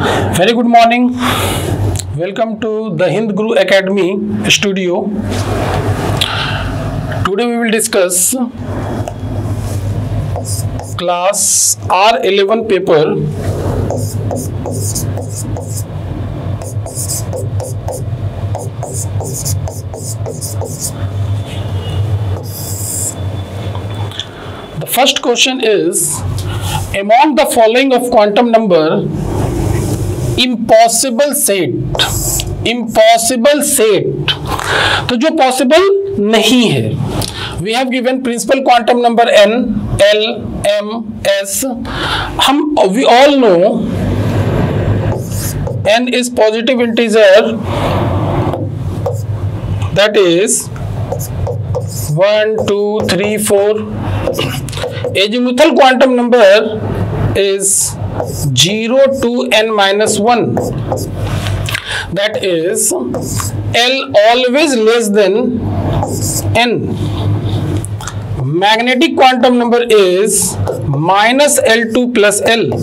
Very good morning. Welcome to the Hind Guru Academy studio. Today we will discuss class R11 paper. The first question is, among the following of quantum number, impossible set. तो जो possible नहीं है, we have given principal quantum number n, l, m, s. We all know n is positive integer, that is 1, 2, 3, 4. Azimuthal quantum number is 0 to n minus 1, that is L always less than n. Magnetic quantum number is minus L2 plus L,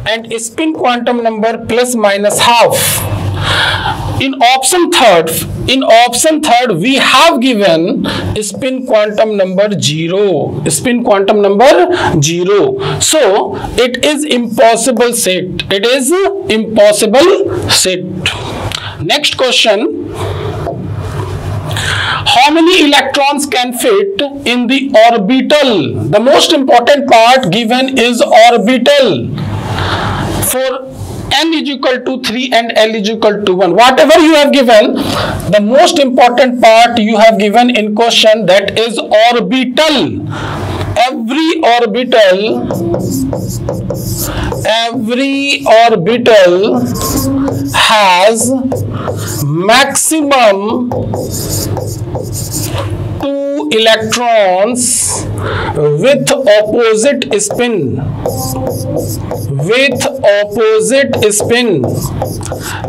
and spin quantum number plus minus half. In option third we have given spin quantum number 0. So it is impossible set. Next question. How many electrons can fit in the orbital? The most important part given is orbital. For n is equal to 3 and L is equal to 1. Whatever you have given, the most important part you have given in question, that is orbital. Every orbital has maximum 2 electrons with opposite spin.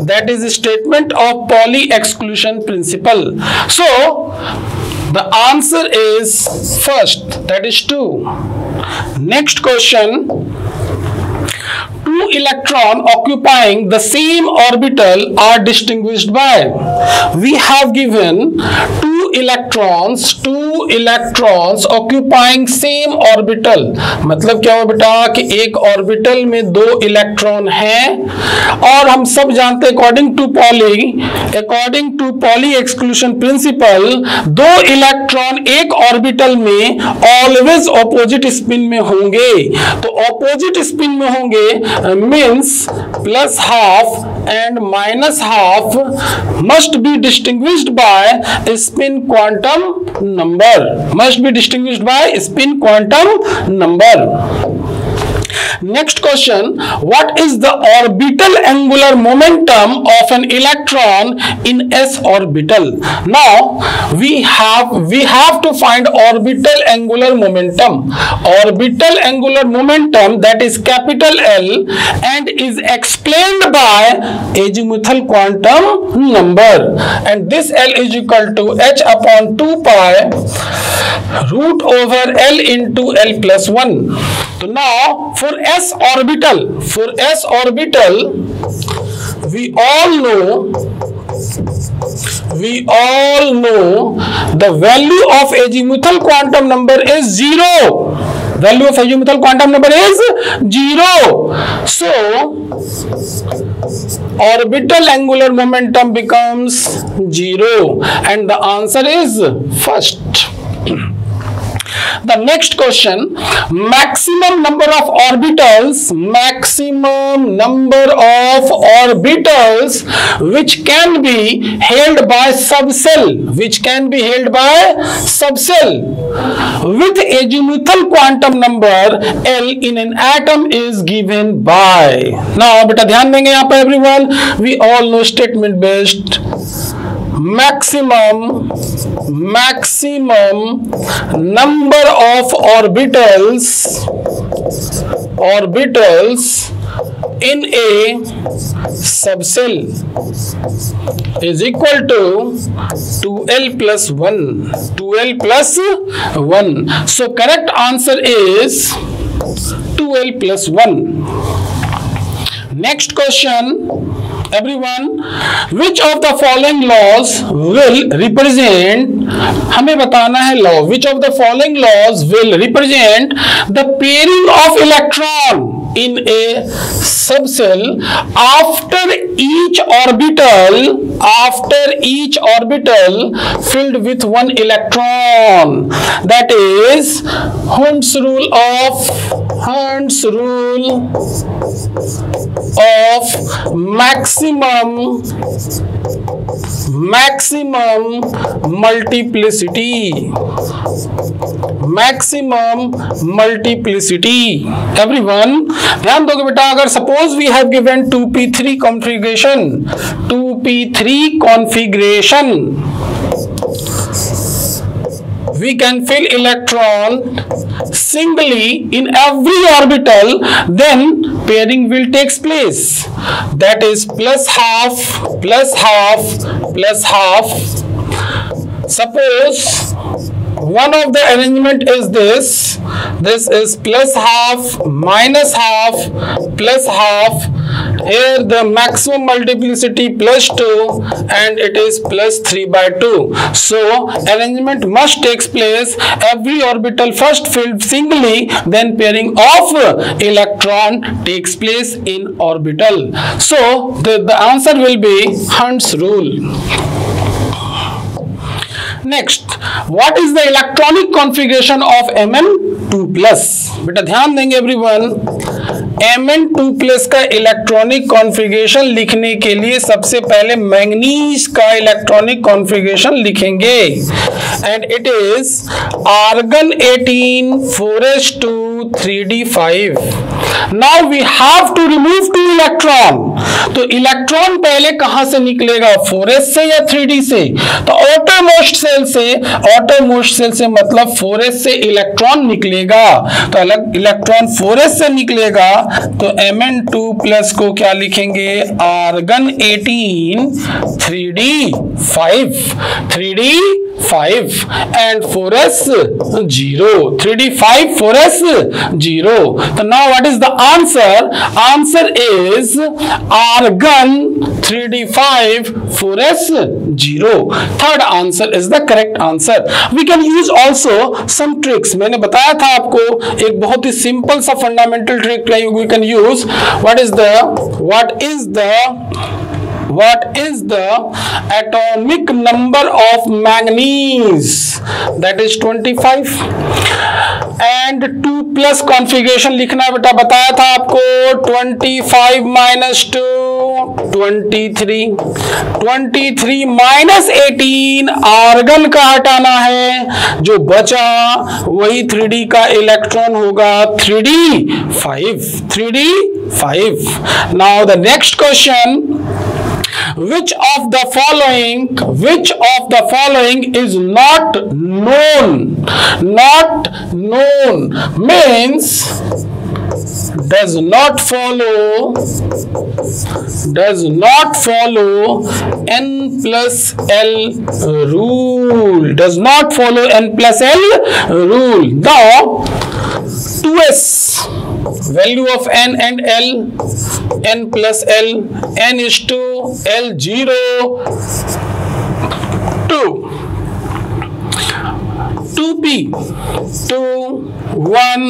That is a statement of Pauli exclusion principle. So the answer is first, that is 2. Next question. 2 electrons occupying the same orbital are distinguished by. We have given 2 electrons occupying same orbital. मतलब क्या हुआ बेटा कि एक orbital में 2 electron हैं, और हम सब जानते हैं according to Pauli exclusion principle 2 electron एक ऑर्बिटल में ऑलवेज ऑपोजिट स्पिन में होंगे. तो ऑपोजिट स्पिन में होंगे means plus half and minus half must be distinguished by spin quantum number. Next question. What is the orbital angular momentum of an electron in s orbital? Now we have to find orbital angular momentum. That is capital L and is explained by azimuthal quantum number, and this L is equal to h upon 2 pi root over L into L plus 1. So now for s orbital, we all know the value of azimuthal quantum number is 0. So orbital angular momentum becomes 0, and the answer is first. The next question. Maximum number of orbitals which can be held by subcell with azimuthal quantum number L in an atom is given by. Now बेटा ध्यान देंगे यहाँ पर everyone. We all know statement based. Maximum number of orbitals in a subcell is equal to 2L plus 1. So correct answer is 2L plus 1. Next question, everyone, which of the following laws will represent, हमें बताना है law, which of the following laws will represent the pairing of electron in a subcell after each orbital filled with one electron? That is Hund's rule of maximum multiplicity. Everyone ध्यान दोगे बेटा, अगर suppose we have given 2p3 configuration, we can fill electron singly in every orbital, then pairing will take place. That is plus half. Suppose one of the arrangement is this is plus half, minus half, plus half. Here the maximum multiplicity plus 2 and it is plus 3/2. So arrangement must takes place every orbital first filled singly, then pairing of electron takes place in orbital. So the answer will be Hund's rule. Next, what is the electronic configuration of Mn2+? बेटा ध्यान देंगे everyone, Mn2+ का electronic configuration लिखने के लिए सबसे पहले manganese का इलेक्ट्रॉनिक कॉन्फ़िगरेशन लिखेंगे, and it is argon 18 4s2 3d5. Now we have to remove 2 electron. तो इलेक्ट्रॉन पहले कहां से निकलेगा, 4s से या 3d से? तो ऑटोमोस्ट सेल से मतलब 4s से इलेक्ट्रॉन निकलेगा. तो अलग इलेक्ट्रॉन 4s से निकलेगा तो Mn2+ को क्या लिखेंगे, argon 18 3d5 and 4s 0, 3d5 4s 0. So now what is the answer? Answer is argon 3d5 4s 0. Third answer is the correct answer. We can use also some tricks. मैंने बताया था आपको एक बहुत ही सिंपल सा fundamental trick we can use. What is the atomic number of manganese? That is 25. And 2+ configuration लिखना बेटा बताया था आपको, 25 minus 2 23 minus 18 आर्गन का हटाना है, जो बचा वही 3d का इलेक्ट्रॉन होगा 3d5. Now the next question, which of the following is not known means does not follow n+l rule. Now 2s, value of n and l, n+l, n is 2, l 0, 2, 2p, 2, 1,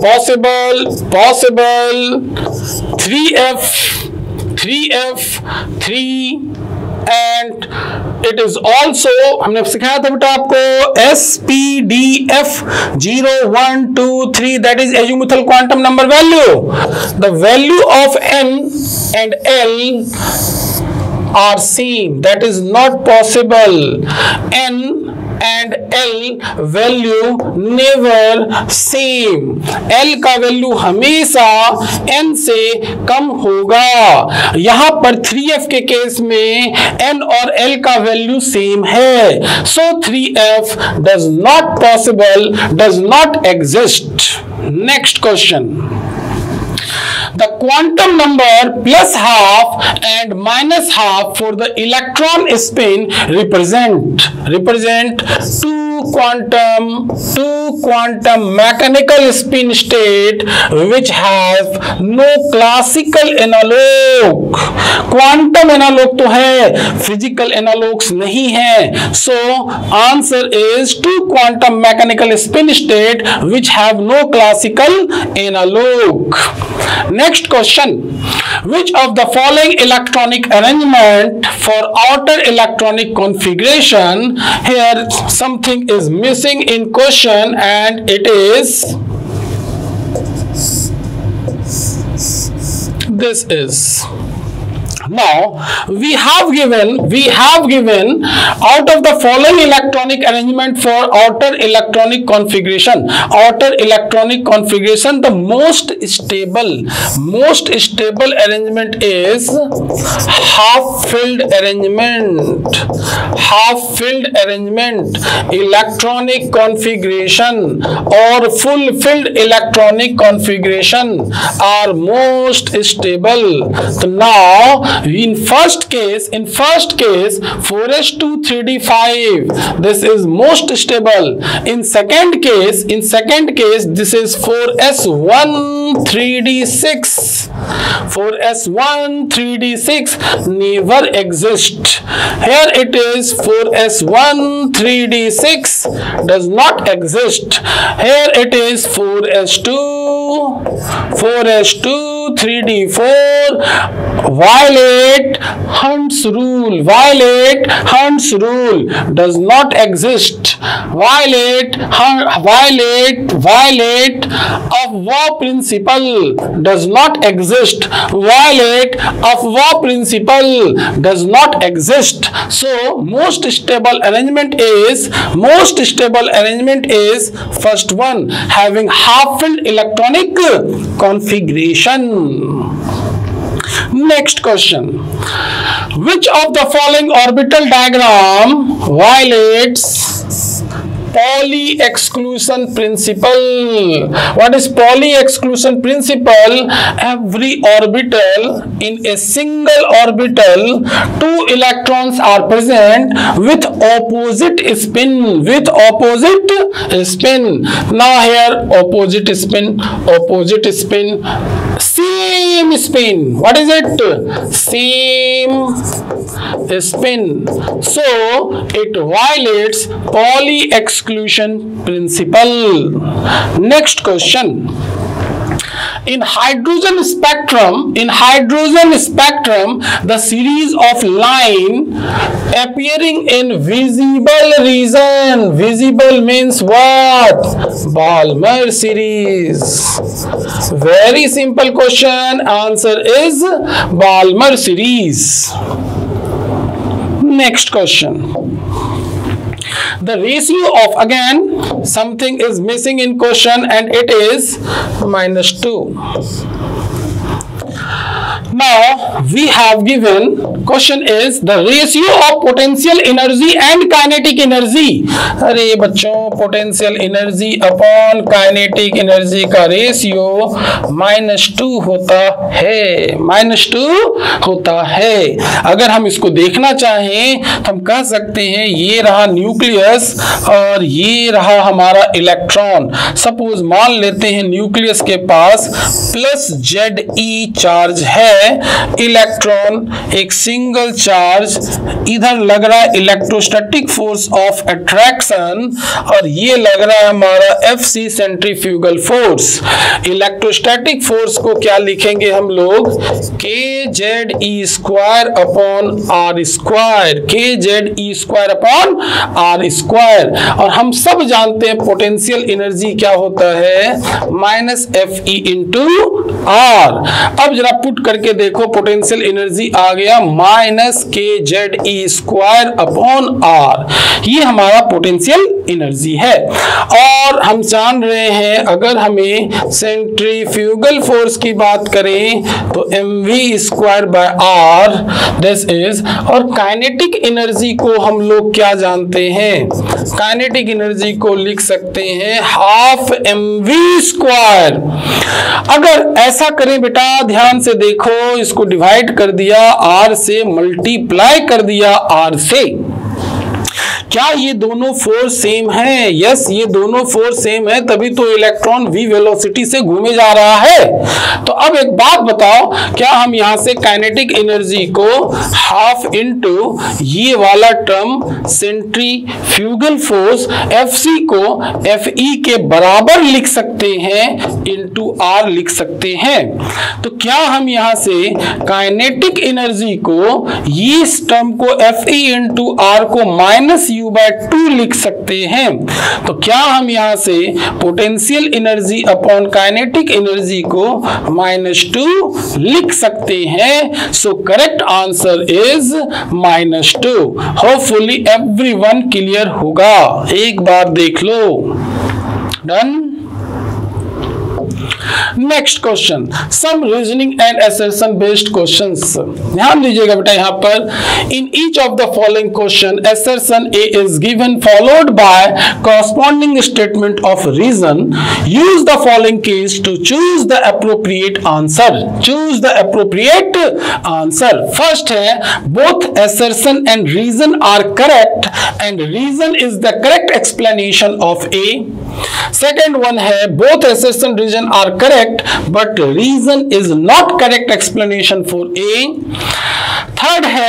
possible, 3f, 3, and it is also हमने सिखाया था बेटा आपको SPDF 0 1 2 3, that is azimuthal quantum number value. The value of n and l are same, that is not possible. N and L value never same, L का value हमेशा N से कम होगा. यहां पर 3f के केस में N और L का वैल्यू सेम है, so 3f does not exist. Next question, the quantum number plus half and minus half for the electron spin represent 2 quantum mechanical spin state which have no classical analog. Quantum analog तो है, physical analogs नहीं है. So answer is 2 quantum mechanical spin state which have no classical analog. Next question. Which of the following electronic arrangement for outer electronic configuration? Here something is missing in question and it is this is. Now we have given out of the following electronic arrangement for outer electronic configuration. Outer electronic configuration, the most stable arrangement is half-filled arrangement. Half-filled arrangement, electronic configuration or full-filled electronic configuration are most stable. So now in first case 4s2 3d5, this is most stable. In second case this is 4s1 3d6. 4s1 3d6 never exist. Here it is 4s1 3d6 does not exist. Here it is 4s2 3d4 violate Hund's rule. Does not exist. Violate Aufbau principle does not exist. Violate Aufbau principle does not exist. So most stable arrangement is first one, having half-filled electronic configuration. Next question. Which of the following orbital diagram violates Pauli exclusion principle? What is Pauli exclusion principle? Every orbital, in a single orbital, 2 electrons are present with opposite spin. Now here opposite spin, same spin. What is it? Same spin. So it violates Pauli exclusion principle. Next question. In hydrogen spectrum, the series of line appearing in visible region. Visible means what? Balmer series. Very simple question. Answer is Balmer series. Next question. The ratio of, again something is missing in question and it is -2. Now we have given, question is the ratio of potential energy and kinetic energy. अरे बच्चों, potential energy upon kinetic energy का ratio -2 होता है. अगर हम इसको देखना चाहें तो हम कह सकते हैं ये रहा न्यूक्लियस और ये रहा हमारा इलेक्ट्रॉन. सपोज मान लेते हैं न्यूक्लियस के पास +Ze चार्ज है, इलेक्ट्रॉन एक सिंगल चार्ज, इधर लग रहा है इलेक्ट्रोस्टैटिक फोर्स ऑफ अट्रैक्शन और ये लग रहा है हमारा Fc centrifugal force. Electrostatic force को क्या लिखेंगे हम लोग? kZe² upon r². और हम सब जानते हैं पोटेंशियल एनर्जी क्या होता है? -Fe × r. अब जरा पुट करके देखो, पोटेंशियल एनर्जी आ गया -kZe² अपॉन r. ये हमारा पोटेंशियल एनर्जी है. और हम जान रहे हैं अगर हमें सेंट्रीफ्यूगल फोर्स की बात करें तो mv²/r दिस इज. और काइनेटिक एनर्जी को हम लोग क्या जानते हैं? काइनेटिक एनर्जी को लिख सकते हैं ½mv². अगर ऐसा करें बेटा, ध्यान से देखो, इसको डिवाइड कर दिया r से, मल्टीप्लाई कर दिया r से, क्या ये दोनों फोर्स सेम है? यस, ये दोनों फोर्स सेम है, तभी तो इलेक्ट्रॉन v वेलोसिटी से घूमे जा रहा है। तो अब एक बात बताओ, क्या हम यहां से काइनेटिक एनर्जी को हाफ इनटू ये वाला टर्म सेंट्रीफ्यूगल फोर्स Fc को Fe के बराबर लिख सकते हैं, इनटू R लिख सकते हैं? तो क्या हम यहां से काइनेटिक एनर्जी को इस टर्म को Fe इंटू R को -u/2 लिख सकते हैं? तो क्या हम यहां से potential energy upon kinetic energy को -2 लिख सकते हैं? So correct answer is -2। Hopefully everyone clear होगा, एक बार देख लो। Done. Next question, some reasoning and assertion based questions. ध्यान दीजिएगा बेटा, यहां पर in each of the following question assertion A is given followed by corresponding statement of reason. Use the following case to choose the appropriate answer. Choose the appropriate answer. First है both assertion and reason are correct and reason is the correct explanation of A. Second one है both assertion reason are correct but reason is not correct explanation for A. Third है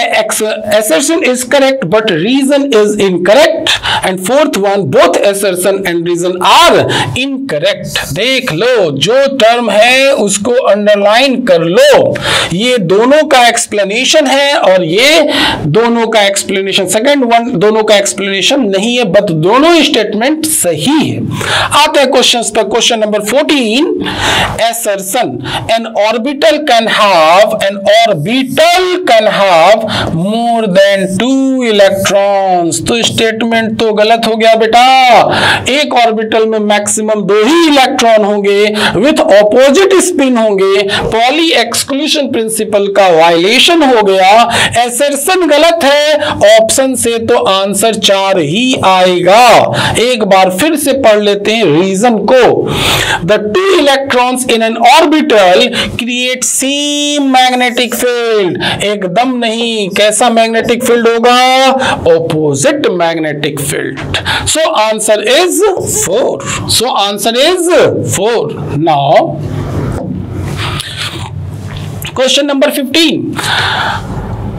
assertion is correct but reason is incorrect and fourth one both assertion and reason are incorrect. देख लो, जो term है उसको underline कर लो। ये दोनों का explanation है और ये दोनों का एक्सप्लेनेशन, सेकेंड वन दोनों का एक्सप्लेनेशन नहीं है, बट दोनों स्टेटमेंट सही है। आते हैं क्वेश्चंस पर। Question number 14, assertion an orbital can have more than 2 electrons। तो स्टेटमेंट तो गलत हो गया बेटा। एक ऑर्बिटल में मैक्सिमम 2 ही इलेक्ट्रॉन होंगे विथ ऑपोजिट स्पिन होंगे। पॉली एक्सक्लूशन प्रिंसिपल का वायलेशन हो गया। assertion गलत है, ऑप्शन से तो आंसर 4 ही आएगा। एक बार फिर से पढ़ लेते हैं रीजन को। The 2 electrons in an orbital create same magnetic field। एकदम नहीं, कैसा मैग्नेटिक फील्ड होगा? Opposite magnetic field. So answer is 4। So answer is 4। Now question number 15,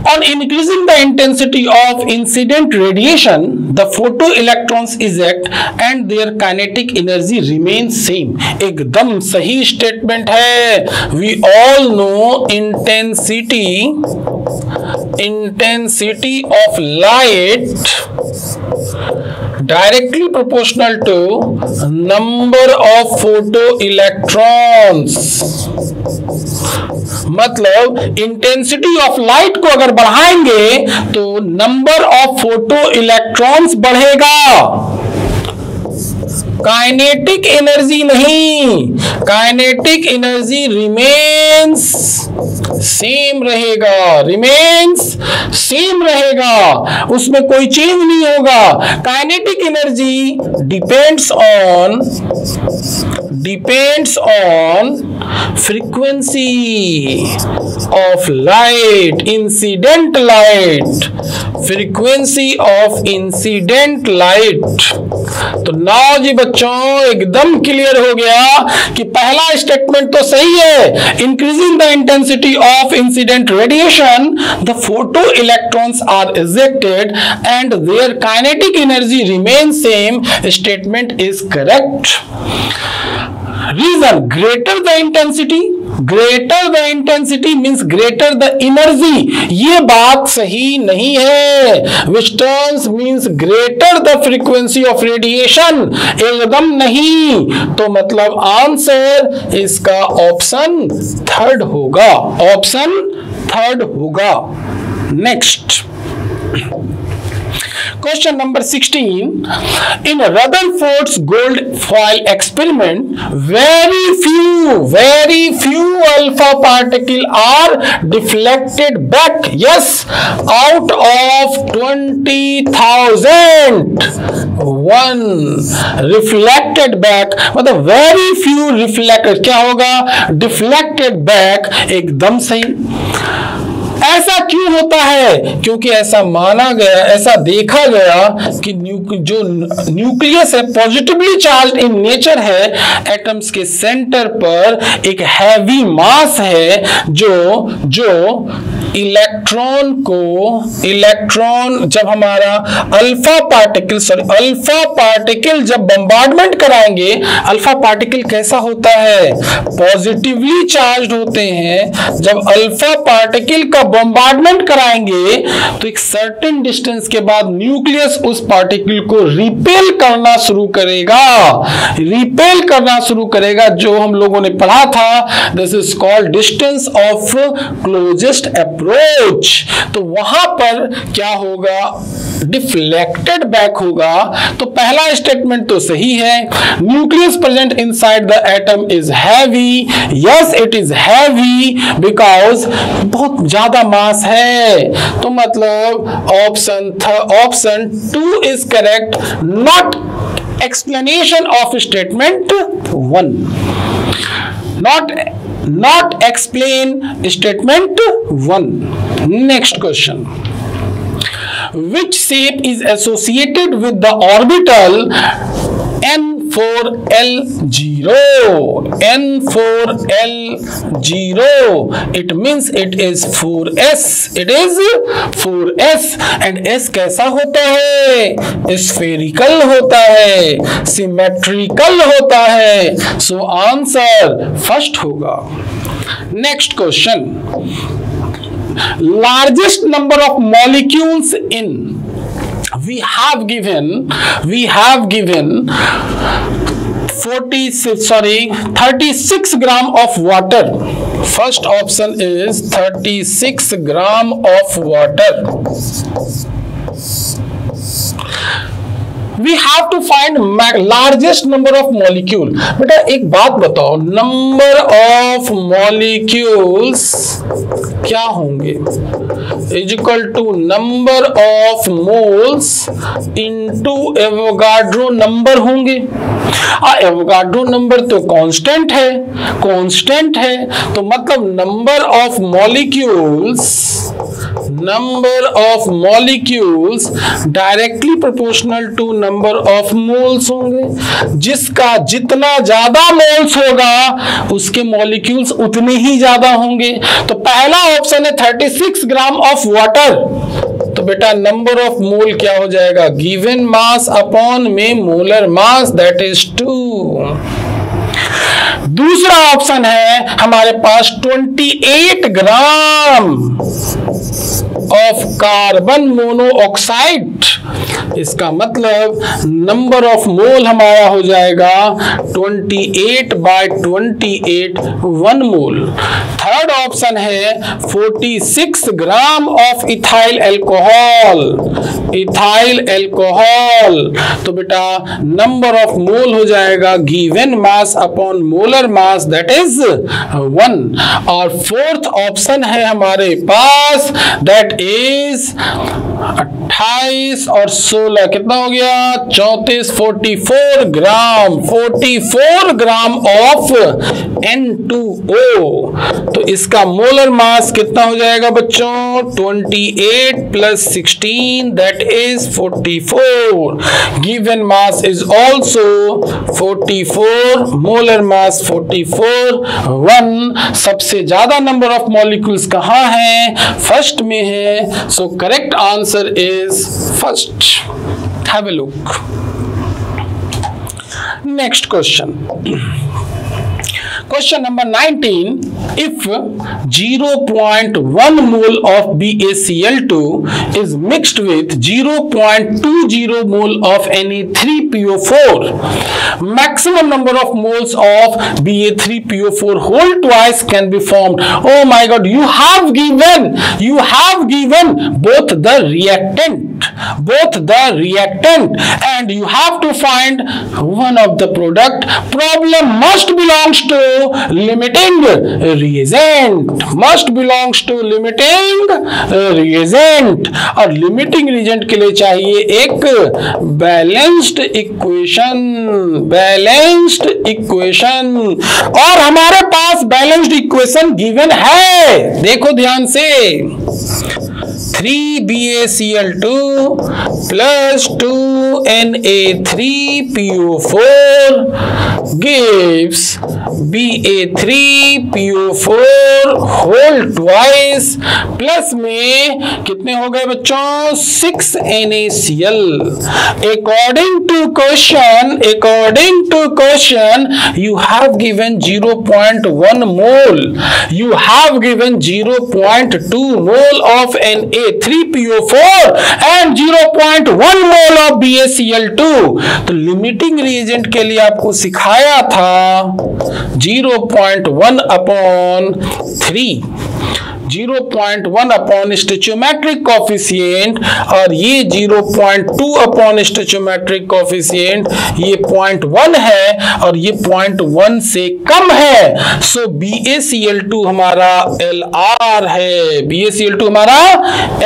on increasing the intensity of incident radiation the photoelectrons eject and their kinetic energy remains same। एकदम सही statement है। we all know intensity of light directly proportional to number of photoelectrons। मतलब intensity of light को अगर बढ़ाएंगे तो number of photo electrons बढ़ेगा, kinetic energy नहीं। काइनेटिक एनर्जी रिमेन्स सेम रहेगा, रिमेन्स सेम रहेगा, उसमें कोई चेंज नहीं होगा। Kinetic energy depends on frequency of light, incident light, frequency of incident light। तो नाउ जी बच्चों एकदम क्लियर हो गया कि पहला स्टेटमेंट तो सही है। Increasing the intensity of incident radiation the photoelectrons are ejected and their kinetic energy remain same. Statement is correct. Reason, greater the intensity means greater the energy। ये बात सही नहीं है। Which terms means greater the frequency of radiation। एकदम नहीं। तो मतलब answer इसका ऑप्शन थर्ड होगा, ऑप्शन थर्ड होगा। Next Question number 16, in Rutherford's gold foil experiment very few alpha particles are deflected back। yes, out of 20,000 one reflected back, मतलब very few reflected, क्या होगा? deflected back। एकदम सही। ऐसा क्यों होता है? क्योंकि ऐसा माना गया, ऐसा देखा गया कि जो न्यूक्लियस है पॉजिटिवली चार्ज इन नेचर है, एटम्स के सेंटर पर एक हैवी मास है जो इलेक्ट्रॉन जब हमारा अल्फा पार्टिकल जब बम्बार्डमेंट कराएंगे, अल्फा पार्टिकल कैसा होता है? पॉजिटिवली चार्ज होते हैं। जब अल्फा पार्टिकल का बम्बार्डमेंट कराएंगे तो एक सर्टेन डिस्टेंस के बाद न्यूक्लियस उस पार्टिकल को रिपेल करना शुरू करेगा, जो हम लोगों ने पढ़ा था, this is called distance of closest approach. तो वहां पर क्या होगा? डिफ्लेक्टेड बैक होगा। तो पहला स्टेटमेंट तो सही है, nucleus present inside the atom is heavy. Yes, it is heavy because बहुत ज्यादा मास है। तो मतलब option 2 is correct, not explanation of statement 1, not explain statement 1. Next question, which shape is associated with the orbital N4L0? N4L0, it means it is 4s. It is 4s. and s कैसा होता है? Spherical होता है, symmetrical होता है। So answer first होगा। Next question, largest number of molecules in, we have given 36 gram of water. First option is 36 gram of water. We have to find largest number of molecule. बेटा एक बात बताओ, number of molecules क्या होंगे? is equal to number of moles into Avogadro number होंगे। Avogadro number तो constant है, तो मतलब number of molecules directly proportional to number of moles होंगे। जिसका जितना ज्यादा मोल्स होगा उसके मॉलिक्यूल्स उतने ही ज्यादा होंगे। तो पहला ऑप्शन है 36 ग्राम ऑफ वाटर। तो बेटा नंबर ऑफ मोल क्या हो जाएगा? गिवन मास अपॉन में मोलर मास, दैट इज 2। दूसरा ऑप्शन है हमारे पास 28 ग्राम ऑफ कार्बन मोनोऑक्साइड। इसका मतलब नंबर ऑफ मोल हमारा हो जाएगा 28/28 1 मोल। थर्ड ऑप्शन है 46 ग्राम ऑफ इथाइल एल्कोहल। तो बेटा नंबर ऑफ मोल हो जाएगा given mass upon molar mass, that is 1। और फोर्थ ऑप्शन है हमारे पास, दैट इज 28 और 16 कितना हो गया? 34 44 ग्राम ऑफ N2O। तो इसका मोलर मास कितना हो जाएगा बच्चों? 28 + 16 that is 44। Given mass is also 44, molar mass 44 1। सबसे ज्यादा नंबर ऑफ मॉलिक्यूल्स कहां है? फर्स्ट में है। So correct answer is first. Have a look. Next question. Question number 19. If 0.1 mole of BaCl2 is mixed with 0.20 mole of Na3PO4, maximum number of moles of Ba3PO4 whole twice can be formed. Oh my God! You have given both the reactant both the reactant and you have to find one of the product. Problem must belongs to limiting reagent, must belongs to limiting reagent, और limiting reagent के लिए चाहिए एक balanced equation, balanced equation, और हमारे पास balanced equation given है, देखो ध्यान से 3BaCl2 plus 2Na3PO4 gives Ba3PO4 whole twice, plus में कितने हो गए बच्चों 6NaCl। According to question you have given 0.1 mole, you have given 0.2 mole of Na3PO4 and 0.1 mole of BaCl2। तो लिमिटिंग रिएजेंट के लिए आपको सिखाया था 0.1/3, 0.1 अपॉन स्टोइचोमेट्रिक कोफिशिएंट, और ये 0.2 अपॉन स्टोइचोमेट्रिक कोफिशिएंट, ये 0.1 है और ये 0.1 से कम है। सो BaCl2 हमारा LR है, BaCl2 हमारा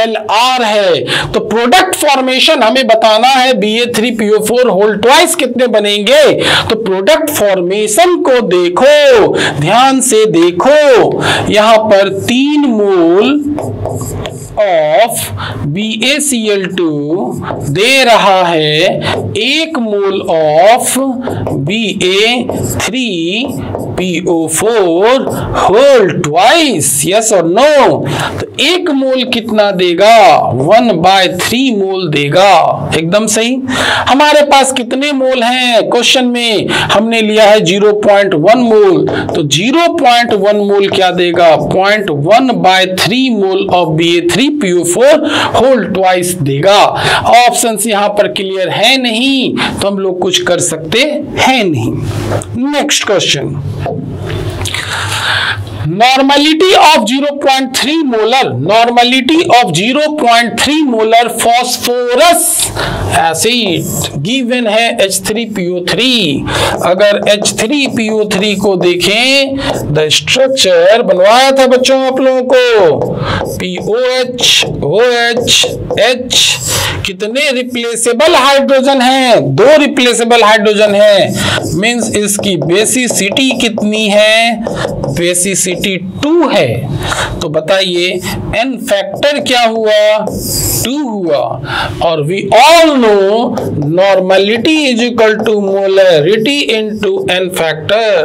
LR है। तो प्रोडक्ट फॉर्मेशन हमें बताना है Ba3PO4 होल ट्वाइस कितने बनेंगे। तो प्रोडक्ट फॉर्मेशन को देखो, ध्यान से देखो, यहां पर 3 मोल ऑफ BaCl2 दे रहा है 1 mole of Ba3PO4 whole twice, yes और नो। तो 1 मोल कितना देगा 1/3 मोल देगा, एकदम सही। हमारे पास कितने मोल हैं क्वेश्चन में, हमने लिया है 0.1 मोल, तो 0.1 मोल क्या देगा 0.1/3 mole of Ba3PO4 whole twice देगा। ऑप्शन यहां पर क्लियर है नहीं, तो हम लोग कुछ कर सकते हैं नहीं। Next question, normality of 0.3 molar, normality of 0.3 molar phosphorous acid given है H3PO3। अगर H3PO3 को देखें, द स्ट्रक्चर बनवाया था बच्चों आप लोगों को, POH OH H, कितने रिप्लेसेबल हाइड्रोजन हैं 2 रिप्लेसेबल हाइड्रोजन हैं, मींस इसकी बेसिसिटी कितनी है, बेसिसिटी 2 है। तो बताइए n फैक्टर क्या हुआ 2 हुआ, और we all know normality is equal to molarity into n factor.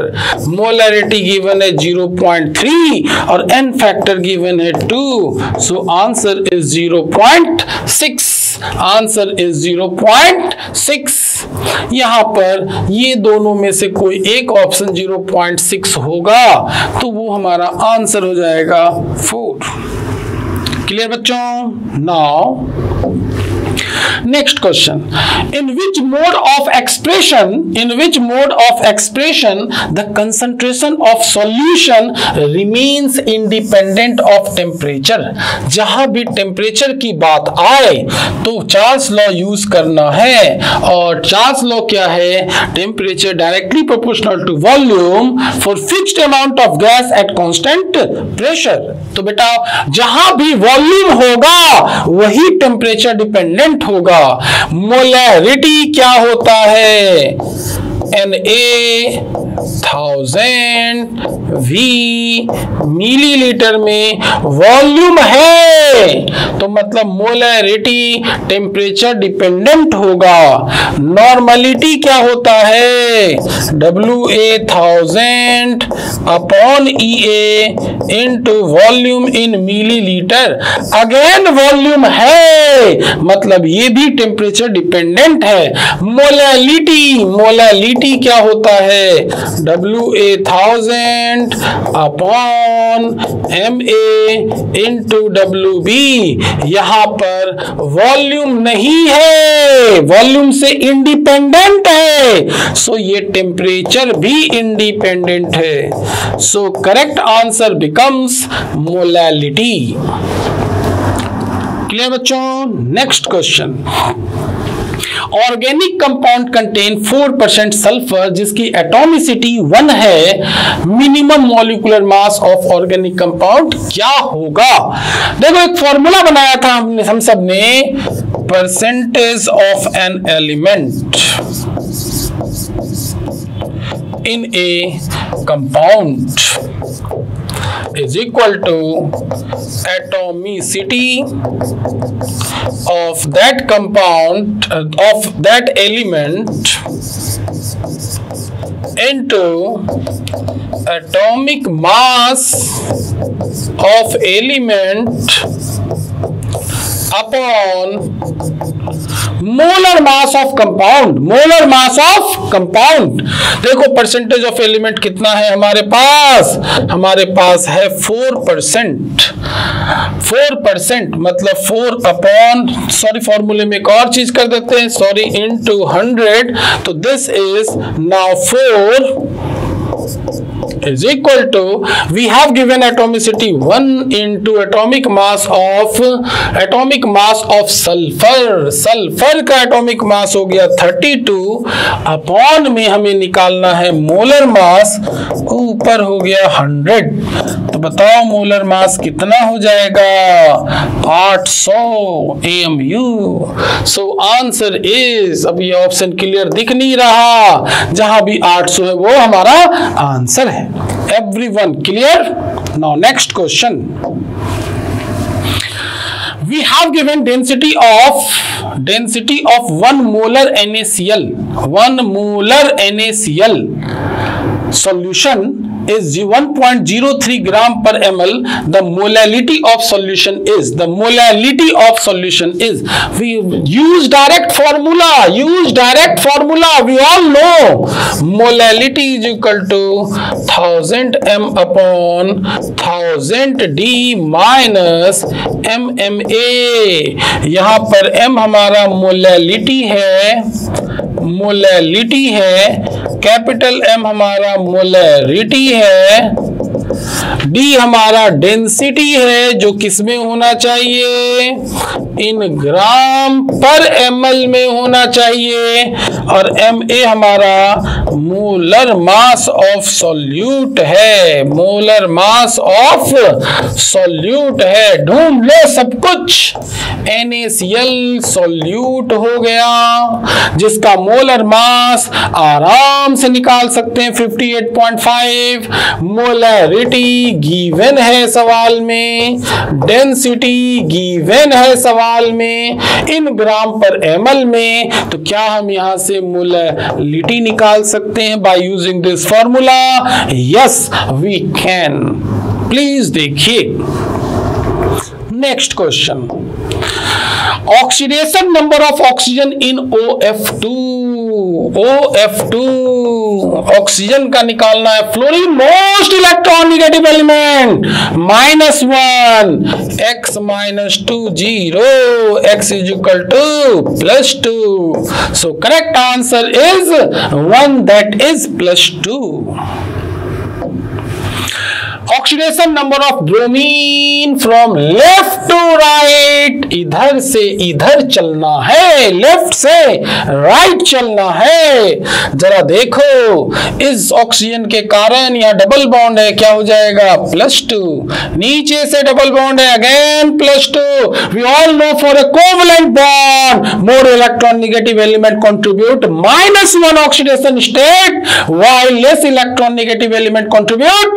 Molarity given है 0.3 और n फैक्टर गिवन है 2, so answer is 0.6, answer is 0.6। यहां पर ये दोनों में से कोई एक ऑप्शन 0.6 होगा, तो वो हमारा आंसर हो जाएगा 4। क्लियर बच्चों? Now next question, in which mode of expression the concentration of solution remains independent of temperature। जहां भी टेम्परेचर की बात आए तो चार्ल्स लॉ यूज करना है, और चार्ल्स लॉ क्या है, temperature directly proportional to volume for fixed amount of gas at constant pressure. तो बेटा जहां भी वॉल्यूम होगा वही टेम्परेचर डिपेंडेंट होगा। मोलरिटी क्या होता है, Na1000 V मिलीलीटर में वॉल्यूम है, तो मतलब मोलरिटी टेम्परेचर डिपेंडेंट होगा। नॉर्मलिटी क्या होता है, WA1000 upon EA into volume in millilitre. Again volume है, मतलब ये भी टेम्परेचर डिपेंडेंट है। मोलरिटी क्या होता है, WA1000 upon MA into WB। यहां पर वॉल्यूम नहीं है, वॉल्यूम से इंडिपेंडेंट है, सो ये टेम्परेचर भी इंडिपेंडेंट है। So correct answer becomes molality. Clear बच्चों? Next question, organic compound contain 4% sulphur जिसकी एटॉमिसिटी 1 है, minimum molecular mass of organic compound क्या होगा? देखो एक फॉर्मूला बनाया था हम सब ने, percentage of an element in A compound is equal to atomicity of that compound of that element into atomic mass of element upon molar mass of compound. Molar mass of compound, देखो percentage of element कितना है हमारे पास? हमारे पास है 4%। 4% मतलब 4 upon, sorry फॉर्मूले में एक और चीज कर देते हैं, सॉरी, इनटू 100, तो this is now 4 is equal to, we have given atomicity 1 into atomic mass of sulfur। Sulphur का एटॉमिक मास हो गया 32, अपॉन में हमें निकालना है मोलर मास, ऊपर हो गया 100। तो बताओ मोलर मास कितना हो जाएगा? 800 AMU। सो आंसर इज, अब ये ऑप्शन क्लियर दिख नहीं रहा, जहां भी 800 है वो हमारा आंसर है। Everyone clear? Now next question. We have given density of 1 molar NaCl. 1 molar NaCl solution is 1.03 gram per ml. The molality of solution is, we use direct formula, we all know molality is equal to 1000 m upon 1000 d minus MMA। यहां पर m हमारा molality है, capital M हमारा molarity है, D हमारा density है जो किसमें होना चाहिए? इन ग्राम पर ml में होना चाहिए, और Ma हमारा मोलर मास ऑफ सॉल्यूट है, ढूंढ लो सब कुछ। NaCl सॉल्यूट हो गया, जिसका मोलर मास आराम से निकाल सकते हैं 58.5, मोलैरिटी गिवन है सवाल में, डेंसिटी गिवन है सवाल में, इन ग्राम पर ml में, तो क्या हम यहां से मोलैलिटी निकाल सकते हैं by using this formula? Yes we can. Please देखिए next question, oxidation number of oxygen in OF2। Oxygen का निकालना है, fluorine most electron negative element, -1, x -2 0, x is equal to +2। So correct answer is 1, that is +2। Oxidation number of bromine from left to right, इधर से इधर चलना है, left से right चलना है। जरा देखो, इस ऑक्सीजन के कारण यहाँ डबल बॉन्ड है, क्या हो जाएगा? +2। नीचे से डबल बॉन्ड है, again +2। We all know for a covalent bond more electron negative element contribute -1 oxidation state, while less electron negative element contribute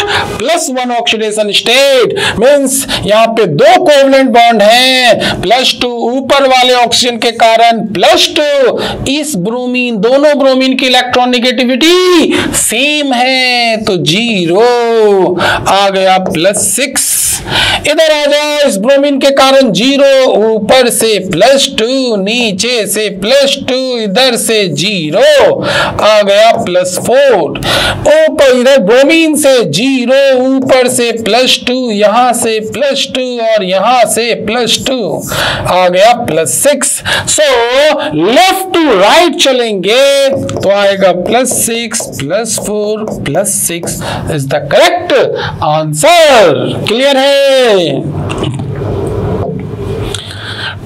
+1 oxidation state. Means यहाँ पे 2 कोवलेंट बॉन्ड हैं, +2 ऊपर वाले ऑक्सीजन के कारण +2, इस ब्रोमीन, दोनों ब्रोमीन की इलेक्ट्रॉन नेगेटिविटी सेम है, तो 0 आ गया, +6। इधर आ जाओ, इस ब्रोमीन के कारण 0, ऊपर से +2, नीचे से +2, इधर से 0 आ गया, +4। ऊपर इधर ब्रोमीन से 0, ऊपर से +2, यहां से +2 और यहां से +2 आ गया, +6। सो लेफ्ट टू राइट चलेंगे तो आएगा +6 +4 +6 is the correct answer. Clear है?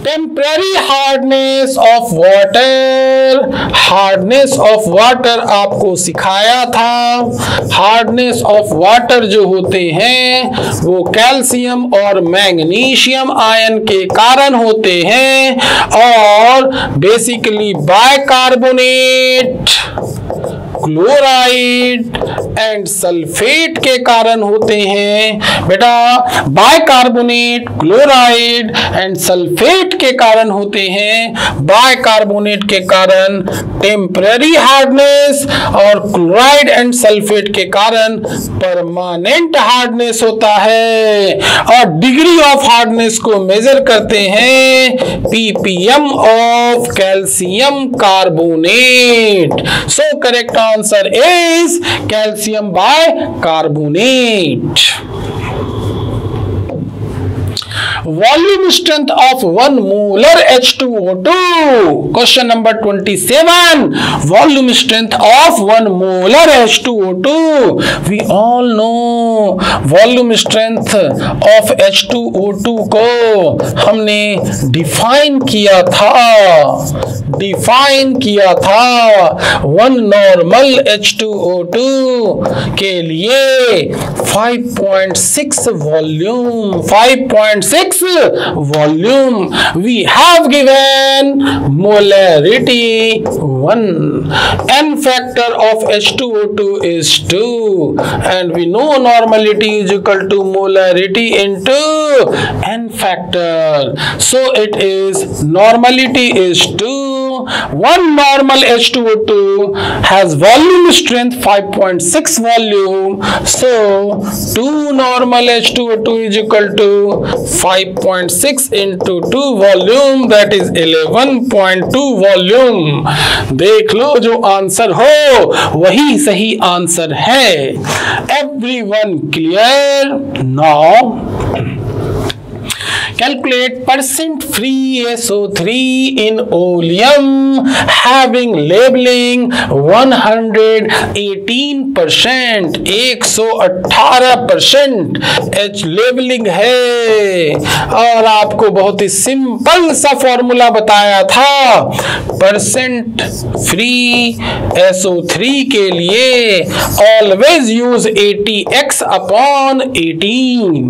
Temporary hardness of water, hardness of water आपको सिखाया था। हार्डनेस ऑफ वाटर जो होते हैं वो कैल्शियम और मैग्नीशियम आयन के कारण होते हैं और basically bicarbonate, chloride and sulphate के कारण होते हैं। बेटा बाइकार्बोनेट, क्लोराइड एंड सल्फेट के कारण होते हैं। बाइकार्बोनेट के कारण टेम्पररी हार्डनेस और क्लोराइड एंड सल्फेट के कारण परमानेंट हार्डनेस होता है। और डिग्री ऑफ हार्डनेस को मेजर करते हैं ppm of calcium carbonate. So correct answer is calcium bicarbonate. Volume strength of 1 molar H2O2. Question number 27. Volume strength of 1 molar H2O2. We all know volume strength of H2O2 को हमने define किया था 1 normal H2O2 के लिए 5.6 volume, 5.6 volume. We have given molarity 1. N factor of H2O2 is 2 and we know normality is equal to molarity into N factor. So it is normality is 2. 1 normal H2O2 has volume strength 5.6 volume. So 2 normal H2O2 is equal to 5.6 into 2 volume, that is 11.2 volume. देख लो जो answer हो वही सही answer है। Everyone clear? Now calculate percent free SO3 in oleum having labeling 118%, 118% H labeling है। और आपको बहुत ही सिंपल सा फॉर्मूला बताया था परसेंट फ्री SO3 के लिए ऑलवेज यूज 80x अपॉन 18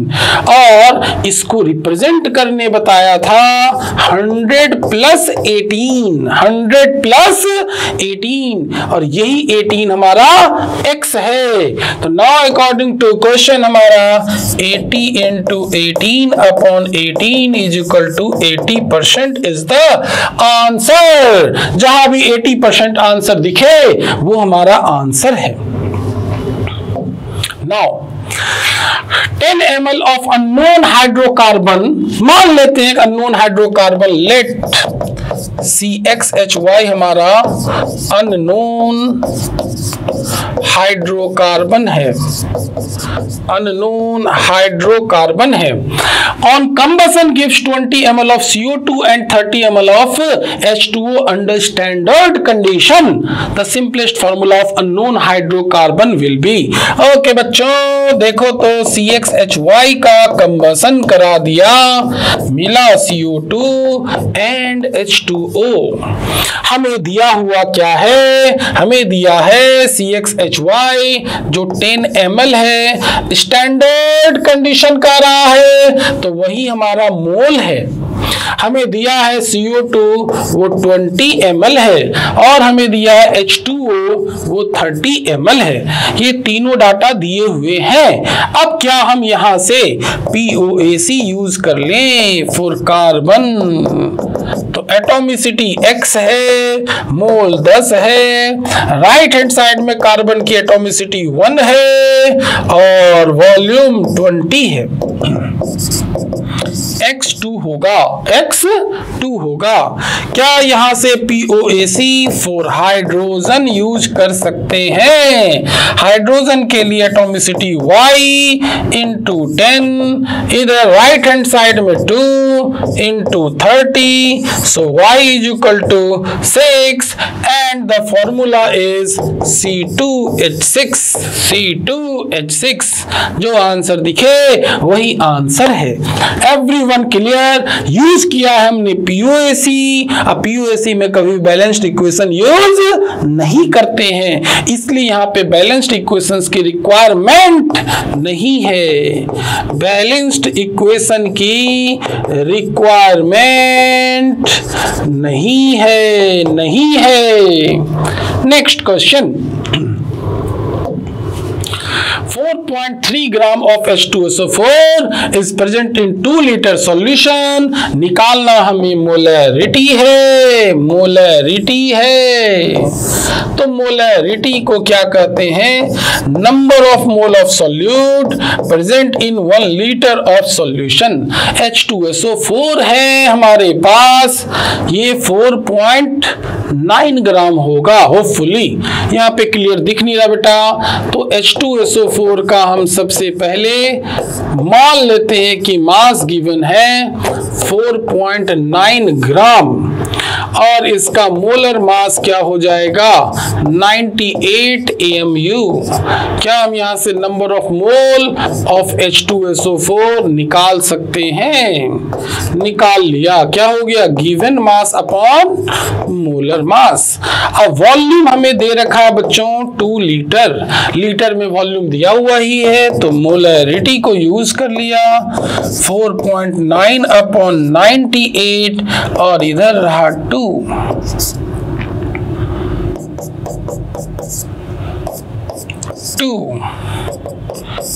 और इसको रिप्रेजेंट करने बताया था 100 प्लस 18, 100 प्लस 18 और यही 18 हमारा x है। तो नाउ अकॉर्डिंग टू क्वेश्चन हमारा 80 into 18 upon 18 is equal to 80% is the answer. जहां भी 80% आंसर दिखे वो हमारा आंसर है। Now 10 ml of unknown hydrocarbon, मान लेते हैं अननोन हाइड्रोकार्बन, लेट CXHY हमारा अननोन हाइड्रोकार्बन है, अननोन हाइड्रोकार्बन है। On combustion gives 20 ml of CO2 and 30 ml of H2O under standard condition. The simplest formula of unknown hydrocarbon will be. Okay बच्चों देखो तो CXHY का combustion करा दिया, मिला CO2 and H2O। हमें दिया हुआ क्या है? हमें दिया है CXHY जो 10 ml है, स्टैंडर्ड कंडीशन का रहा है तो वही हमारा मोल है। हमें दिया है CO2 वो 20 ml है और हमें दिया है H2O वो 30 ml है। ये तीनों डाटा दिए हुए हैं। अब क्या हम यहां से POAC यूज कर लें फॉर कार्बन? तो एटॉमिसिटी x है, मोल 10 है, राइट हैंड साइड में कार्बन की एटॉमिसिटी 1 है और वॉल्यूम 20 है। X2 होगा, X2 होगा। क्या यहां से POAC फॉर हाइड्रोजन यूज कर सकते हैं? हाइड्रोजन के लिए एटॉमिसिटी Y इंटू 10, इधर राइट हैंड साइड में 2 into 30, so Y is equal to 6 and the formula is C2H6, C2H6। जो आंसर दिखे वही आंसर है। Everyone one clear. यूज किया है हमने पीओएसी। अब पीओएसी में कभी बैलेंस्ड इक्वेशन यूज नहीं करते हैं, इसलिए यहां पे बैलेंस्ड इक्वेशंस की रिक्वायरमेंट नहीं है। बैलेंस्ड इक्वेशन की रिक्वायरमेंट नहीं है, नहीं है। Next question, 4.3 gram of H2SO4 is present in 2 liter solution। निकालना हमें मोलैरिटी है, मोलैरिटी है। तो मोलैरिटी को क्या कहते हैं? Number of mole of solute present in 1 litre of solution. H2SO4 है हमारे पास, ये 4.9 ग्राम होगा होपफुली। यहाँ पे क्लियर दिख नहीं रहा बेटा। तो H2SO4 का हम सबसे पहले मान लेते हैं कि मास गिवन है 4.9 ग्राम और इसका मोलर मास क्या हो जाएगा? 98 AMU। क्या हम यहां से number of mole of H2SO4 निकाल सकते हैं? निकाल लिया। क्या हो गया? Given mass upon molar mass. अब वॉल्यूम हमें दे रखा है बच्चों 2 लीटर, लीटर में वॉल्यूम दिया हुआ ही है, तो मोलैरिटी को यूज कर लिया 4.9 अपॉन 98 और इधर रहा 2।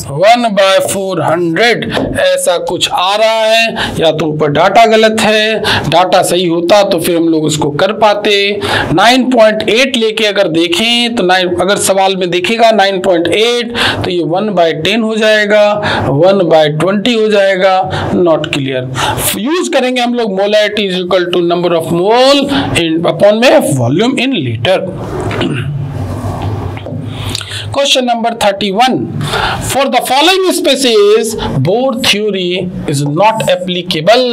1/400 ऐसा कुछ आ रहा है, या तो ऊपर डाटा गलत है, डाटा सही होता तो फिर हम लोग उसको कर पाते। 9.8 लेके अगर देखें तो 9, अगर सवाल में देखेगा 9.8 तो ये 1/10 हो जाएगा, 1/20 हो जाएगा। Not clear. यूज करेंगे हम लोग molarity is equal to number of mole in upon में volume in litre. Question number 31. For the following species, Bohr theory is not applicable.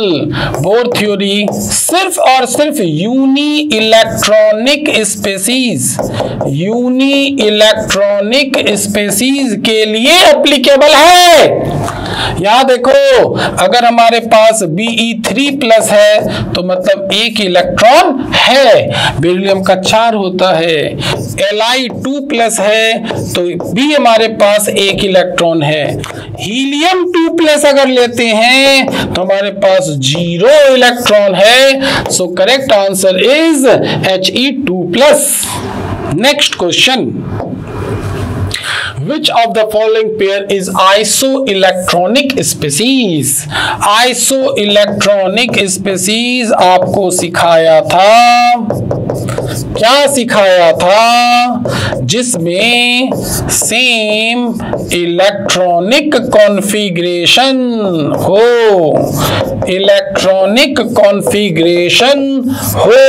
Bohr theory सिर्फ और सिर्फ यूनी इलेक्ट्रॉनिक स्पेसीज के लिए applicable है। यहां देखो, अगर हमारे पास Be3+ है तो मतलब एक इलेक्ट्रॉन है, बेरिलियम का 4 होता है। Li2+ है तो भी हमारे पास एक इलेक्ट्रॉन है। हीलियम 2+ अगर लेते हैं तो हमारे पास 0 इलेक्ट्रॉन है। So correct answer is He2+। Next question, Which of the following pair is isoelectronic species? Isoelectronic species आपको सिखाया था, क्या सिखाया था? जिसमें सेम इलेक्ट्रॉनिक कॉन्फ़िगरेशन हो, इलेक्ट्रॉनिक कॉन्फ़िगरेशन हो,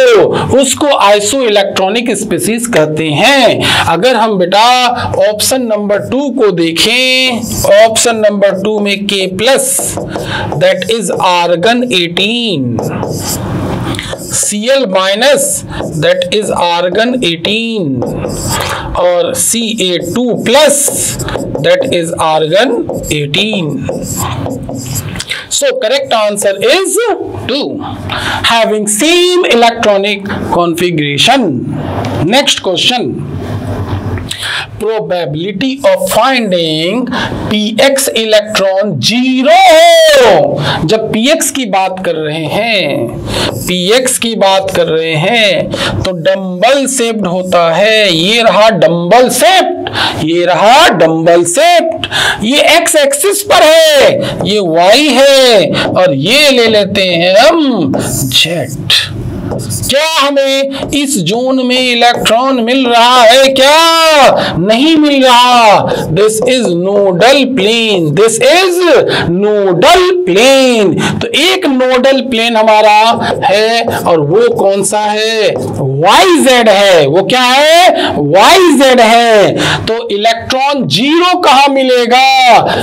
उसको आइसो इलेक्ट्रॉनिक स्पीसीज कहते हैं। अगर हम बेटा ऑप्शन नंबर 2 को देखें, ऑप्शन नंबर 2 में K+, that is argon 18, Cl- that is argon 18 और Ca2+ that is argon 18. So correct answer is 2, having same electronic configuration. Next question, probability of finding px electron 0 हो। जब px की बात कर रहे हैं, px की बात कर रहे हैं तो डंबल शेप्ड होता है। ये रहा डंबल शेप्ड, ये रहा डंबल शेप्ड, ये x एक्सिस पर है, ये y है और ये ले लेते हैं हम z। क्या हमें इस जोन में इलेक्ट्रॉन मिल रहा है? क्या नहीं मिल रहा? This is nodal plane, this is nodal plane. तो एक नोडल प्लेन हमारा है और वो कौन सा है? YZ है। वो क्या है? YZ है। तो इलेक्ट्रॉन 0 कहां मिलेगा?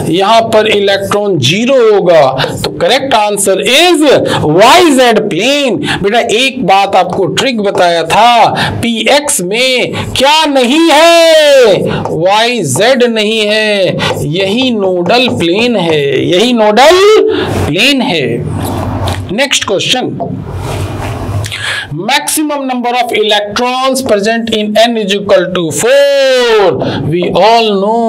यहां पर इलेक्ट्रॉन 0 होगा। तो correct answer is YZ plane. बेटा एक बात आपको ट्रिक बताया था, px में क्या नहीं है? YZ नहीं है। यही नोडल प्लेन है, यही नोडल प्लेन है। Next question, maximum number of electrons present in n is equal to 4. We all know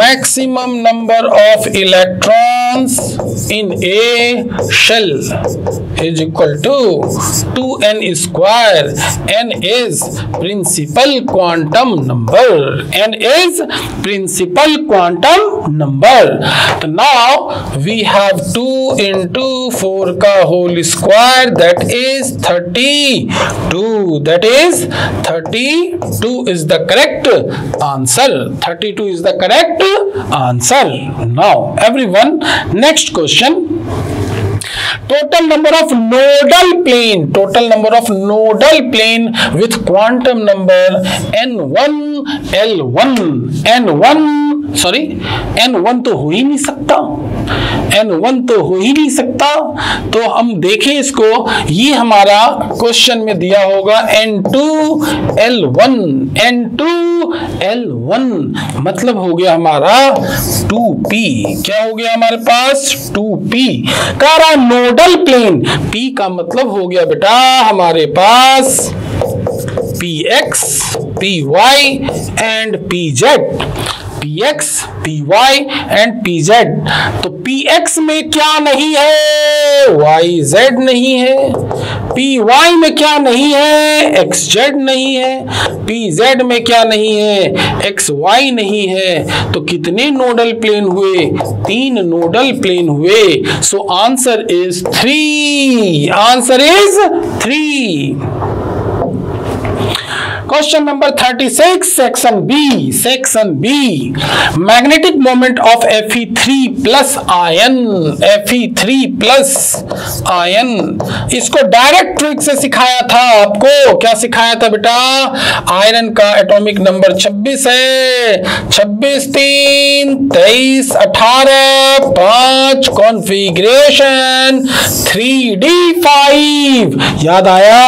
maximum number of electrons in a shell is equal to 2n square. N is principal quantum number. N is principal quantum number. So now we have 2 into 4 का whole square, that is 32. That is 32 is the correct answer. 32 is the correct answer. Now everyone, next question. Total number of nodal plane, total number of nodal plane with quantum number n1 l1 n1 sorry n1 तो हो ही नहीं सकता, n1 तो हो ही नहीं सकता। तो हम देखें इसको, ये हमारा क्वेश्चन में दिया होगा n2 l1, n2 l1 मतलब हो गया हमारा 2p। क्या हो गया हमारे पास? 2p। कह रहा नोडल प्लेन, p का मतलब हो गया बेटा हमारे पास px, py and pz। px, py and pz। तो px में क्या नहीं है? yz नहीं है। py में क्या नहीं है? xz नहीं है। pz में क्या नहीं है? xy नहीं है। तो कितने नोडल प्लेन हुए? 3 नोडल प्लेन हुए। सो answer is 3। Answer is 3। Question number 36, section B. Section B. Magnetic moment of Fe3 plus ion. Fe3 plus ion. इसको डायरेक्ट ट्रिक से सिखाया था आपको। क्या सिखाया था बेटा? आयरन का एटॉमिक नंबर 26 है। 26 3 23 18 5 कॉन्फ़िगरेशन 3d5। याद आया?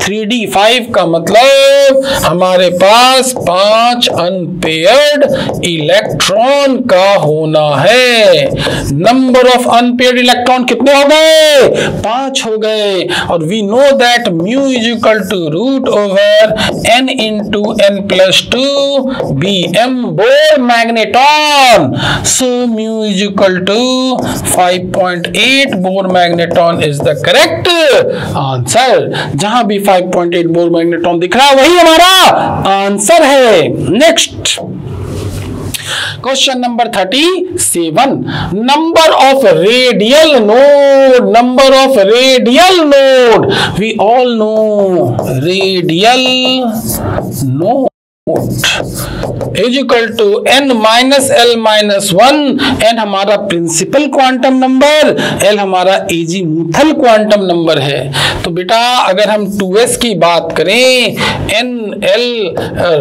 3d5 का मतलब हमारे पास 5 अनपेयर्ड इलेक्ट्रॉन का होना है। नंबर ऑफ अनपेयर्ड इलेक्ट्रॉन कितने हो गए? 5 हो गए। और we know that mu is equal to root over n into n plus 2 bm Bohr magneton. So mu is equal to 5.8 Bohr magneton is the correct answer. जहां भी 5.8 Bohr magneton दिख रहा है वही हमारा आंसर है। Next question number 37, number of radial node. Number of radial node, we all know radial node is equal to n minus l minus 1। n हमारा principal quantum number, l हमारा azimuthal quantum number है। तो बेटा अगर हम 2s की बात करें, n l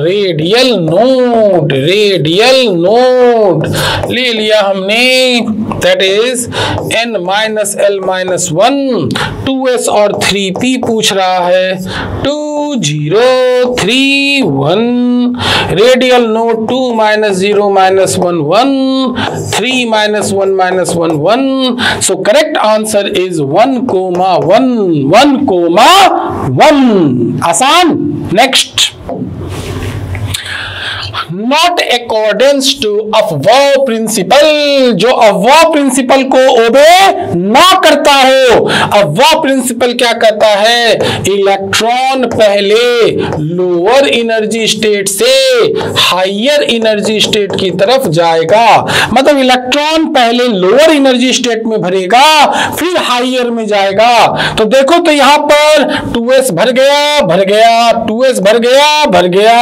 radial node, radial node ले लिया हमने, that is n minus l minus 1। 2s और 3p पूछ रहा है। 2 0 3 1। Radial node 2 minus 0 minus 1 1, 3 minus 1 minus 1 1। So correct answer is 1 comma 1, 1 comma 1। आसान। Next, not accordings to Aufbau principle. जो Aufbau principal को ओबे ना करता हो। अफवाह प्रिंसिपल क्या कहता है? इलेक्ट्रॉन पहले लोअर एनर्जी स्टेट से हायर एनर्जी स्टेट की तरफ जाएगा। मतलब इलेक्ट्रॉन पहले लोअर एनर्जी स्टेट में भरेगा, फिर हायर में जाएगा। तो देखो तो यहां पर 2s भर गया, भर गया, 2s भर गया, भर गया,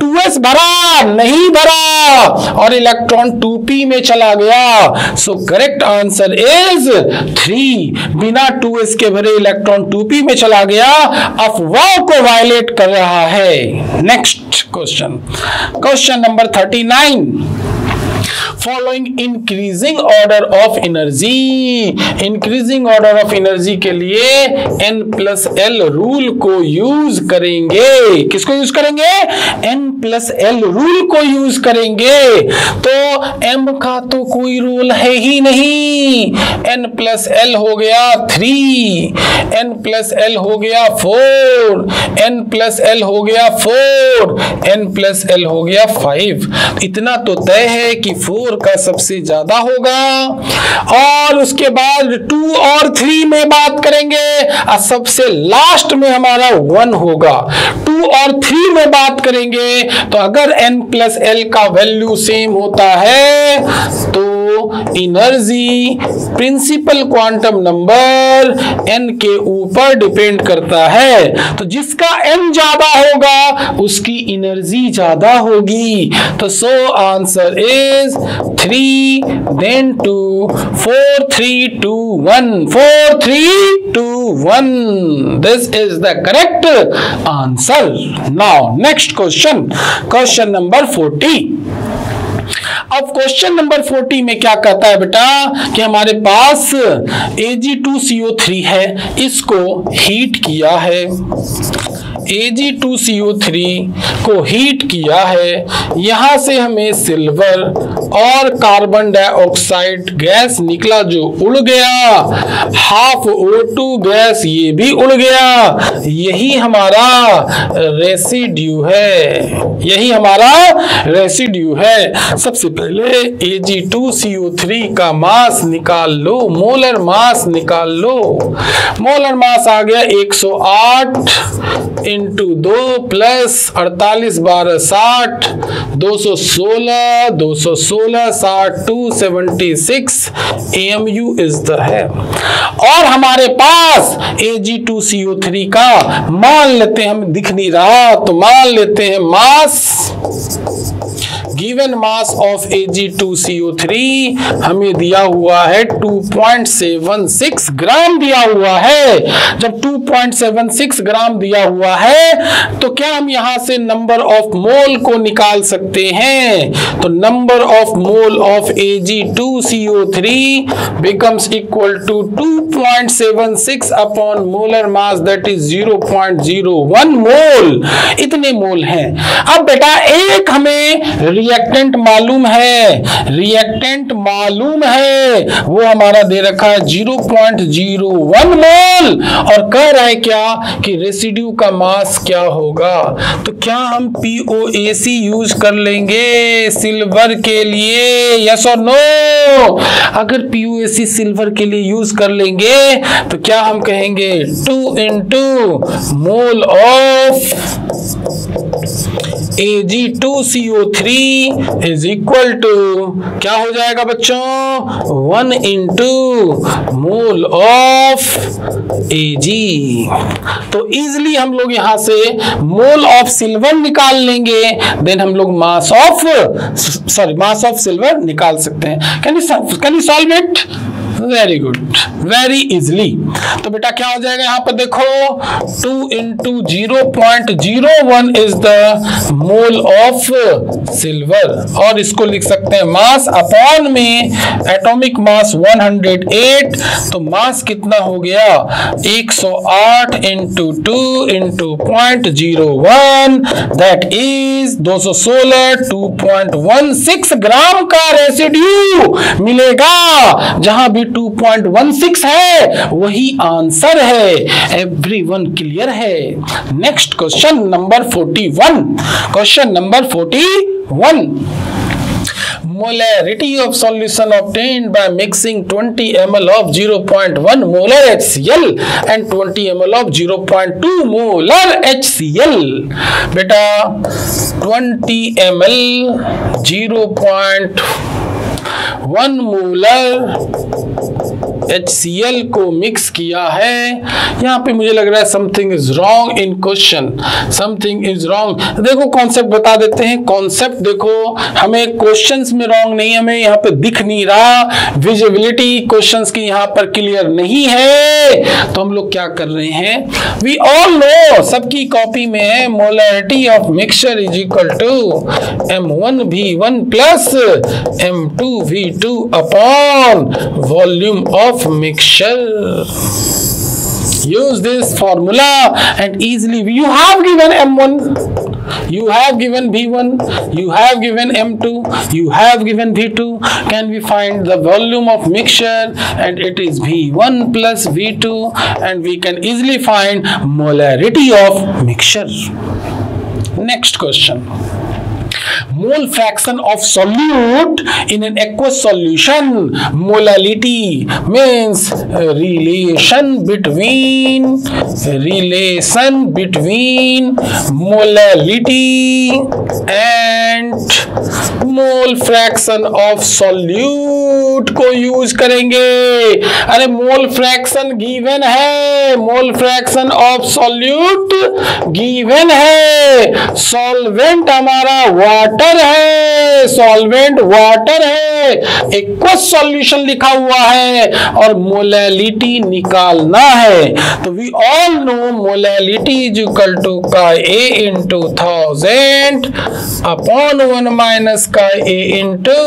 2s भरा नहीं भरा और इलेक्ट्रॉन 2p में चला गया। सो करेक्ट आंसर इज 3। बिना 2s के भरे इलेक्ट्रॉन 2p में चला गया, अफवाह को वायलेट कर रहा है। Next question, question number 39, following increasing order of energy. Increasing order of energy के लिए N+L रूल को यूज करेंगे। किसको यूज करेंगे? N+L रूल को यूज करेंगे। तो M का तो कोई रूल है ही नहीं। N+L हो गया 3, N+L हो गया 4, N+L हो गया 4, N+L हो गया 5। इतना तो तय है कि 4 का सबसे ज्यादा होगा। और उसके बाद 2 और 3 में बात करेंगे, सबसे लास्ट में हमारा 1 होगा। 2 और 3 में बात करेंगे तो अगर N+L का वैल्यू सेम होता है तो energy principal quantum number n के ऊपर डिपेंड करता है। तो जिसका n ज्यादा होगा उसकी एनर्जी ज्यादा होगी। तो सो answer is 3 then 2 4 3 2 1 4 3 2 1। This is the correct answer. Now next question, question number 40। अब क्वेश्चन नंबर 40 में क्या कहता है बेटा कि हमारे पास Ag2CO3 है, इसको हीट किया है। Ag2CO3 को हीट किया है, यहां से हमें सिल्वर और कार्बन डाइऑक्साइड गैस निकला जो उड़ गया, हाफ O2 गैस ये भी उड़ गया। यही हमारा रेसिड्यू है, यही हमारा रेसिड्यू है। सबसे पहले Ag2CO3 का मास निकाल लो, मोलर मास निकाल लो। मोलर मास आ गया 108 into 2 plus 48 12 60, 216 216 60 276 AMU is the है। और हमारे पास Ag2CO3 का मान लेते हैं, हमें दिख नहीं रहा तो मान लेते हैं मास। गिवन मास ऑफ Ag2CO3 हमें दिया हुआ है 2.76 ग्राम दिया हुआ है। जब 2.76 ग्राम दिया हुआ है तो क्या हम यहां से नंबर ऑफ मोल को निकाल सकते हैं? तो number of mole of Ag2CO3 becomes equal to 2.76 upon molar mass that is 0.01 मोल। इतने मोल हैं। अब बेटा एक हमें रिएक्टेंट मालूम है, रिएक्टेंट मालूम है, वो हमारा दे रखा है 0.01 मोल और कह रहा है क्या कि रेसिड्यू का मास क्या होगा। तो क्या हम POAC यूज कर लेंगे सिल्वर के लिए? यस और नो? अगर POAC सिल्वर के लिए यूज कर लेंगे तो क्या हम कहेंगे 2 into mole of Ag2CO3 is equal to क्या हो जाएगा बच्चों? 1 into मोल ऑफ Ag। तो इजिली हम लोग यहां से मोल ऑफ सिल्वर निकाल लेंगे, देन हम लोग मास ऑफ सिल्वर निकाल सकते हैं। Can you solve it? Very good, very easily. तो बेटा क्या हो जाएगा यहां पर देखो 2 into 0.01 is the mole of silver और इसको लिख सकते हैं मास अपॉन में एटॉमिक मास 108। तो मास कितना हो गया 108 into 2 into 0.01 दैट इज 216 2.16 ग्राम का रेसिड्यू मिलेगा। जहां भी 2.16 है वही आंसर है। एवरीवन क्लियर है? Next question number 41। Question number 41, molarity of solution obtained by mixing 20 ml of 0.1 molar HCl and 20 ml of 0.2 molar HCl। बेटा 20 ml 0.1 मोलर HCl को मिक्स किया है। यहाँ पे मुझे लग रहा है something is wrong in question, something is wrong. देखो कॉन्सेप्ट बता देते हैं। कॉन्सेप्ट देखो, हमें क्वेश्चंस में रॉन्ग नहीं, हमें यहाँ पे दिख नहीं रहा, विजिबिलिटी क्वेश्चंस की यहाँ पर क्लियर नहीं है, तो हम लोग क्या कर रहे हैं, वी ऑल नो, सबकी कॉपी में है, molarity of mixture is equal to M1V1 plus M2V2 upon volume of mixture. Use this formula and easily you have given M1, you have given V1, you have given M2, you have given V2. Can we find the volume of mixture? And it is V1 plus V2, and we can easily find molarity of mixture. Next question. Mole fraction of solute in an aqueous solution. Molality means relation between molality and mole fraction of solute को use करेंगे। अरे mole fraction given है, mole fraction of solute given है, solvent हमारा water है, solvent water है, aqueous solution लिखा हुआ है और मोलैलिटी निकालना है। तो we all know molality is equal to का ए इंटू 1000 अपॉन 1 माइनस का A into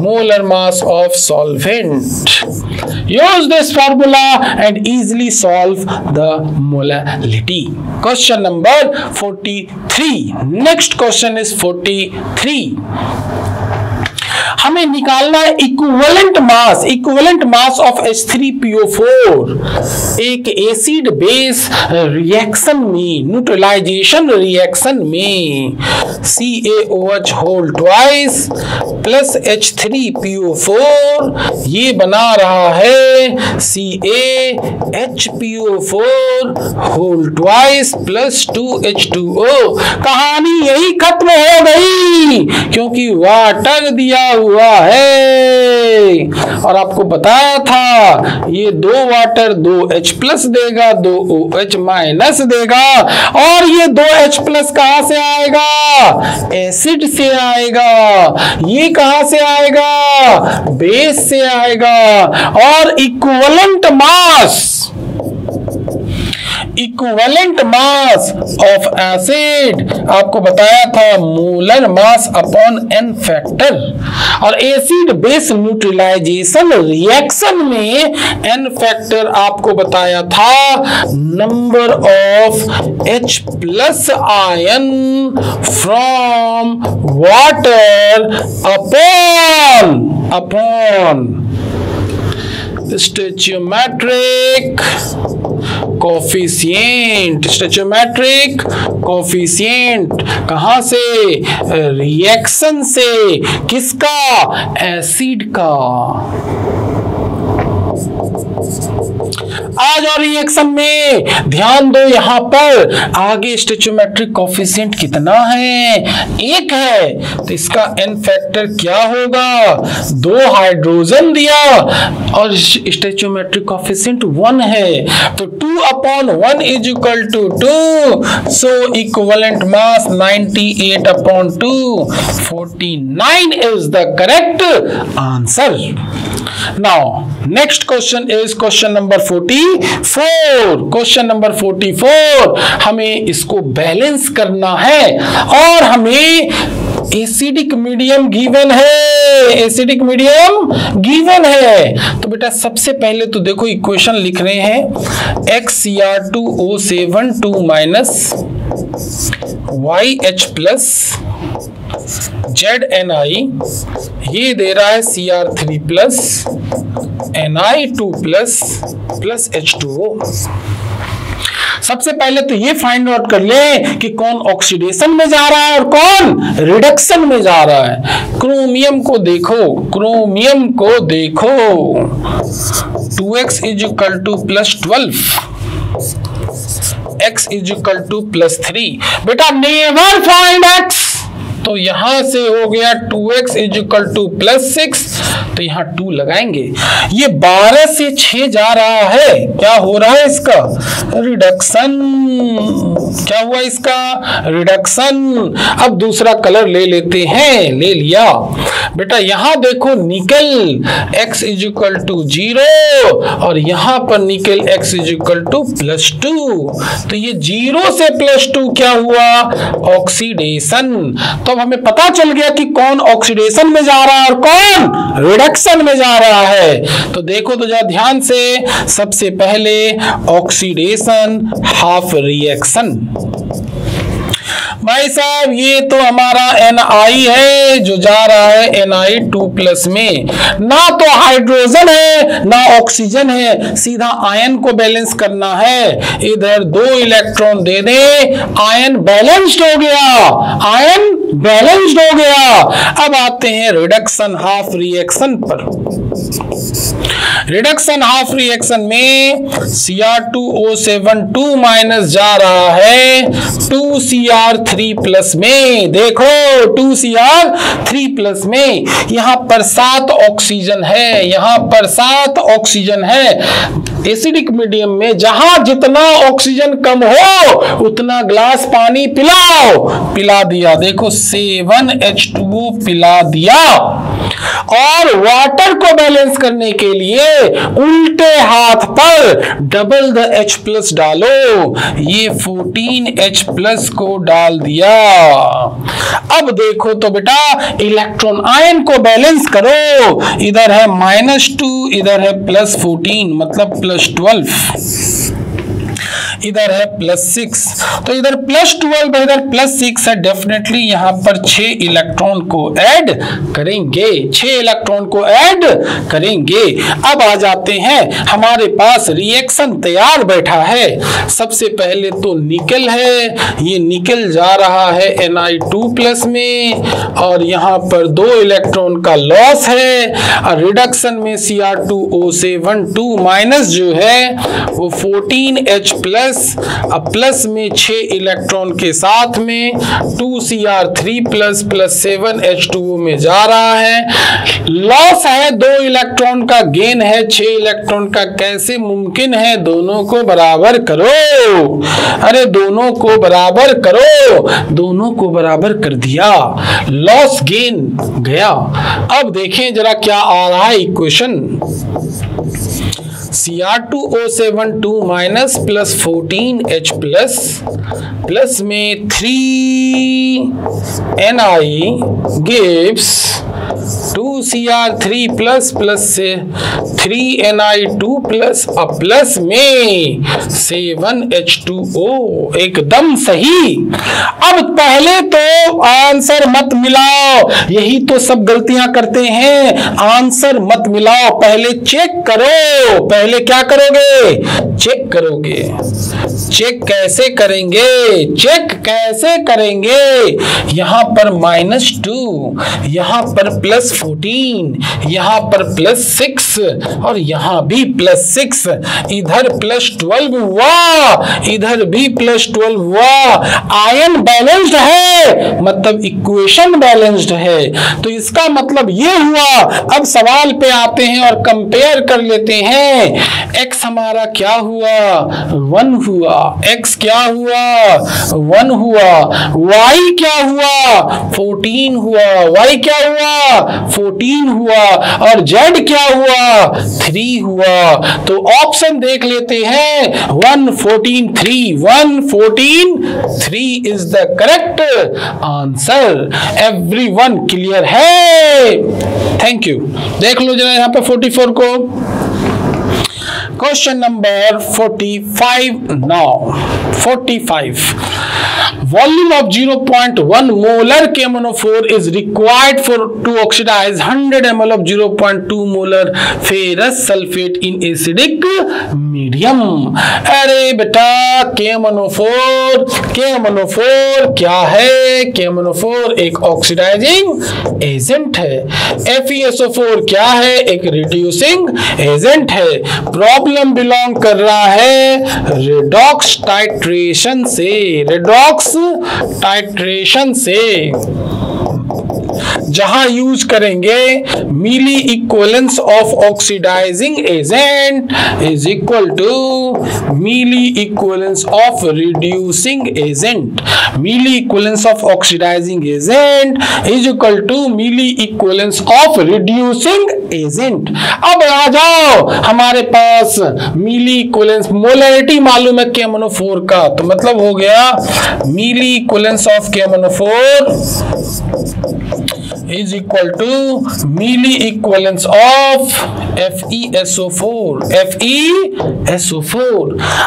molar mass of solvent. Use this formula and easily solve the molality. Question number 43। Next question is 43। हमें निकालना है equivalent mass of H3PO4 एक acid base reaction में, neutralization reaction में CaOH whole twice plus H3PO4 ये बना रहा है CaHPO4 whole twice plus 2H2O। कहानी यही खत्म हो गई क्योंकि वाटर दिया हुआ है और आपको बताया था ये 2 वाटर 2H प्लस देगा, 2OH माइनस देगा और ये 2H प्लस कहां से आएगा, एसिड से आएगा। ये कहां से आएगा, बेस से आएगा। और इक्विवेलेंट मास ऑफ एसिड आपको बताया था molar mass upon n factor, और एसिड बेस न्यूट्रलाइजेशन रिएक्शन में n फैक्टर आपको बताया था number of H plus ion from water upon stoichiometric coefficient कहां से, रिएक्शन से, किसका, एसिड का। आज और रिएक्शन में ध्यान दो, यहां पर आगे स्टोइचियोमेट्रिक कोफिशिएंट कितना है, 1 है, तो इसका n फैक्टर क्या होगा, 2 हाइड्रोजन दिया और स्टोइचियोमेट्रिक कोफिशिएंट 1 है, तो 2/1 is equal to 2, so equivalent mass 98/2, 49 is the correct answer. Now, next question is question number 44. Question number 44, हमें इसको बैलेंस करना है और हमें एसिडिक मीडियम गिवन है, तो बेटा सबसे पहले तो देखो इक्वेशन लिख रहे हैं XCr2O7 2 minus YH plus ZNI, ये दे रहा है Cr3 plus Ni2 plus H2O। सबसे पहले तो ये फाइंड आउट कर ले कि कौन ऑक्सीडेशन में जा रहा है और कौन रिडक्शन में जा रहा है। क्रोमियम को देखो 2x is equal two plus 12, x is equal two plus 3। बेटा नेवर फाइंड x, तो यहां से हो गया 2x is equal two plus 6, तो यहाँ 2 लगाएंगे। ये 12 से 6 जा रहा है, क्या हो रहा है इसका रिडक्शन। क्या हुआ इसका रिडक्शन। अब दूसरा कलर ले लेते हैं, ले लिया बेटा। यहां देखो निकल x इज इक्वल टू 0 और यहां पर निकल x इज इक्वल टू +2। तो ये 0 से +2 क्या हुआ ऑक्सीडेशन। तो अब हमें पता चल गया कि कौन ऑक्सीडेशन में जा रहा है और कौन रिडक्शन में जा रहा है। तो देखो तो जरा ध्यान से, सबसे पहले ऑक्सीडेशन हाफ रिएक्शन। भाई साहब ये तो हमारा Ni है जो जा रहा है Ni2+ में। ना तो हाइड्रोजन है ना ऑक्सीजन है, सीधा आयन को बैलेंस करना है। इधर 2 इलेक्ट्रॉन दे दे, आयन बैलेंस्ड हो गया, आयन बैलेंस्ड हो गया। अब आते हैं रिडक्शन हाफ रिएक्शन पर। रिडक्शन हाफ रिएक्शन में Cr2O7 2- जा रहा है 2Cr3+ में। देखो 2Cr3+ में, यहां पर 7 ऑक्सीजन है, यहां पर 7 ऑक्सीजन है। एसिडिक मीडियम में जहां जितना ऑक्सीजन कम हो उतना ग्लास पानी पिलाओ, पिला दिया। देखो 7H2O पिला दिया। और वाटर को बैलेंस करने के लिए उल्टे हाथ पर डबल द H+ डालो, ये 14H+ को डाल दिया। अब देखो तो बेटा इलेक्ट्रॉन आयन को बैलेंस करो, इधर है -2, इधर है +14 मतलब +12, इधर है +6, तो इधर +12 इधर +6 है। डेफिनेटली यहां पर 6 इलेक्ट्रॉन को ऐड करेंगे, 6 इलेक्ट्रॉन को ऐड करेंगे। अब आ जाते हैं, हमारे पास रिएक्शन तैयार बैठा है। सबसे पहले तो निकल है, ये निकल जा रहा है Ni2+ में और यहां पर 2 इलेक्ट्रॉन का लॉस है। और रिडक्शन में Cr2O7 2- जो है वो 14H+ अब प्लस में 6 इलेक्ट्रॉन के साथ में 2Cr3+ + 7H2O में जा रहा है। लॉस है 2 इलेक्ट्रॉन का, गेन है 6 इलेक्ट्रॉन का। कैसे मुमकिन है, दोनों को बराबर करो। अरे दोनों को बराबर करो, दोनों को बराबर कर दिया, लॉस गेन गया। अब देखें जरा क्या आ रहा है इक्वेशन। Cr2O7 2- + 14H+ प्लस में 3Ni gives 2Cr3+ + 3Ni2+ और प्लस में 7H2O। एकदम सही। अब पहले तो आंसर मत मिलाओ, यही तो सब गलतियां करते हैं। आंसर मत मिलाओ, पहले चेक करो। पहले क्या करोगे, चेक करोगे। चेक कैसे करेंगे, चेक कैसे करेंगे। यहां पर -2, यहां पर +14, यहां पर +6 और यहां भी +6, इधर +12 हुआ, इधर भी +12 हुआ। आयन बैलेंस्ड है, मतलब इक्वेशन बैलेंस्ड है। तो इसका मतलब ये हुआ। अब सवाल पे आते हैं और कंपेयर कर लेते हैं। x हमारा क्या हुआ, 1 हुआ। x क्या हुआ, 1 हुआ। y क्या हुआ, 14 हुआ। y क्या हुआ, 14 हुआ। और z क्या हुआ, 3 हुआ। तो ऑप्शन देख लेते हैं, 1 14 3, 1 14 3 is the correct answer. Everyone clear है? Thank you. देख लो जरा यहां पे 44 को। Question number 45 now. 45. Volume of 0.1 molar KMnO4 is required to oxidize 100 ml of 0.2 molar ferrous sulfate in acidic medium. अरे बेटा KMnO4 क्या है? KMnO4 एक ऑक्सीडाइजिंग एजेंट है। FeSO4 क्या है? एक रिड्यूसिंग एजेंट है। प्रॉब्लम बिलोंग कर रहा है रेडॉक्स टाइट्रेशन से, रेडॉक्स टाइट्रेशन से। जहां यूज करेंगे milli equivalence of oxidising agent is equal to milli equivalence of reducing agent. Milli equivalence of oxidising agent is equal to milli equivalence of reducing agent. अब आ जाओ हमारे पास मिली equivalence, molarity मालूम है KMnO4 का, तो मतलब हो गया milli equivalence of KMnO4 is equal to milli equivalence of FeSO4। FeSO4।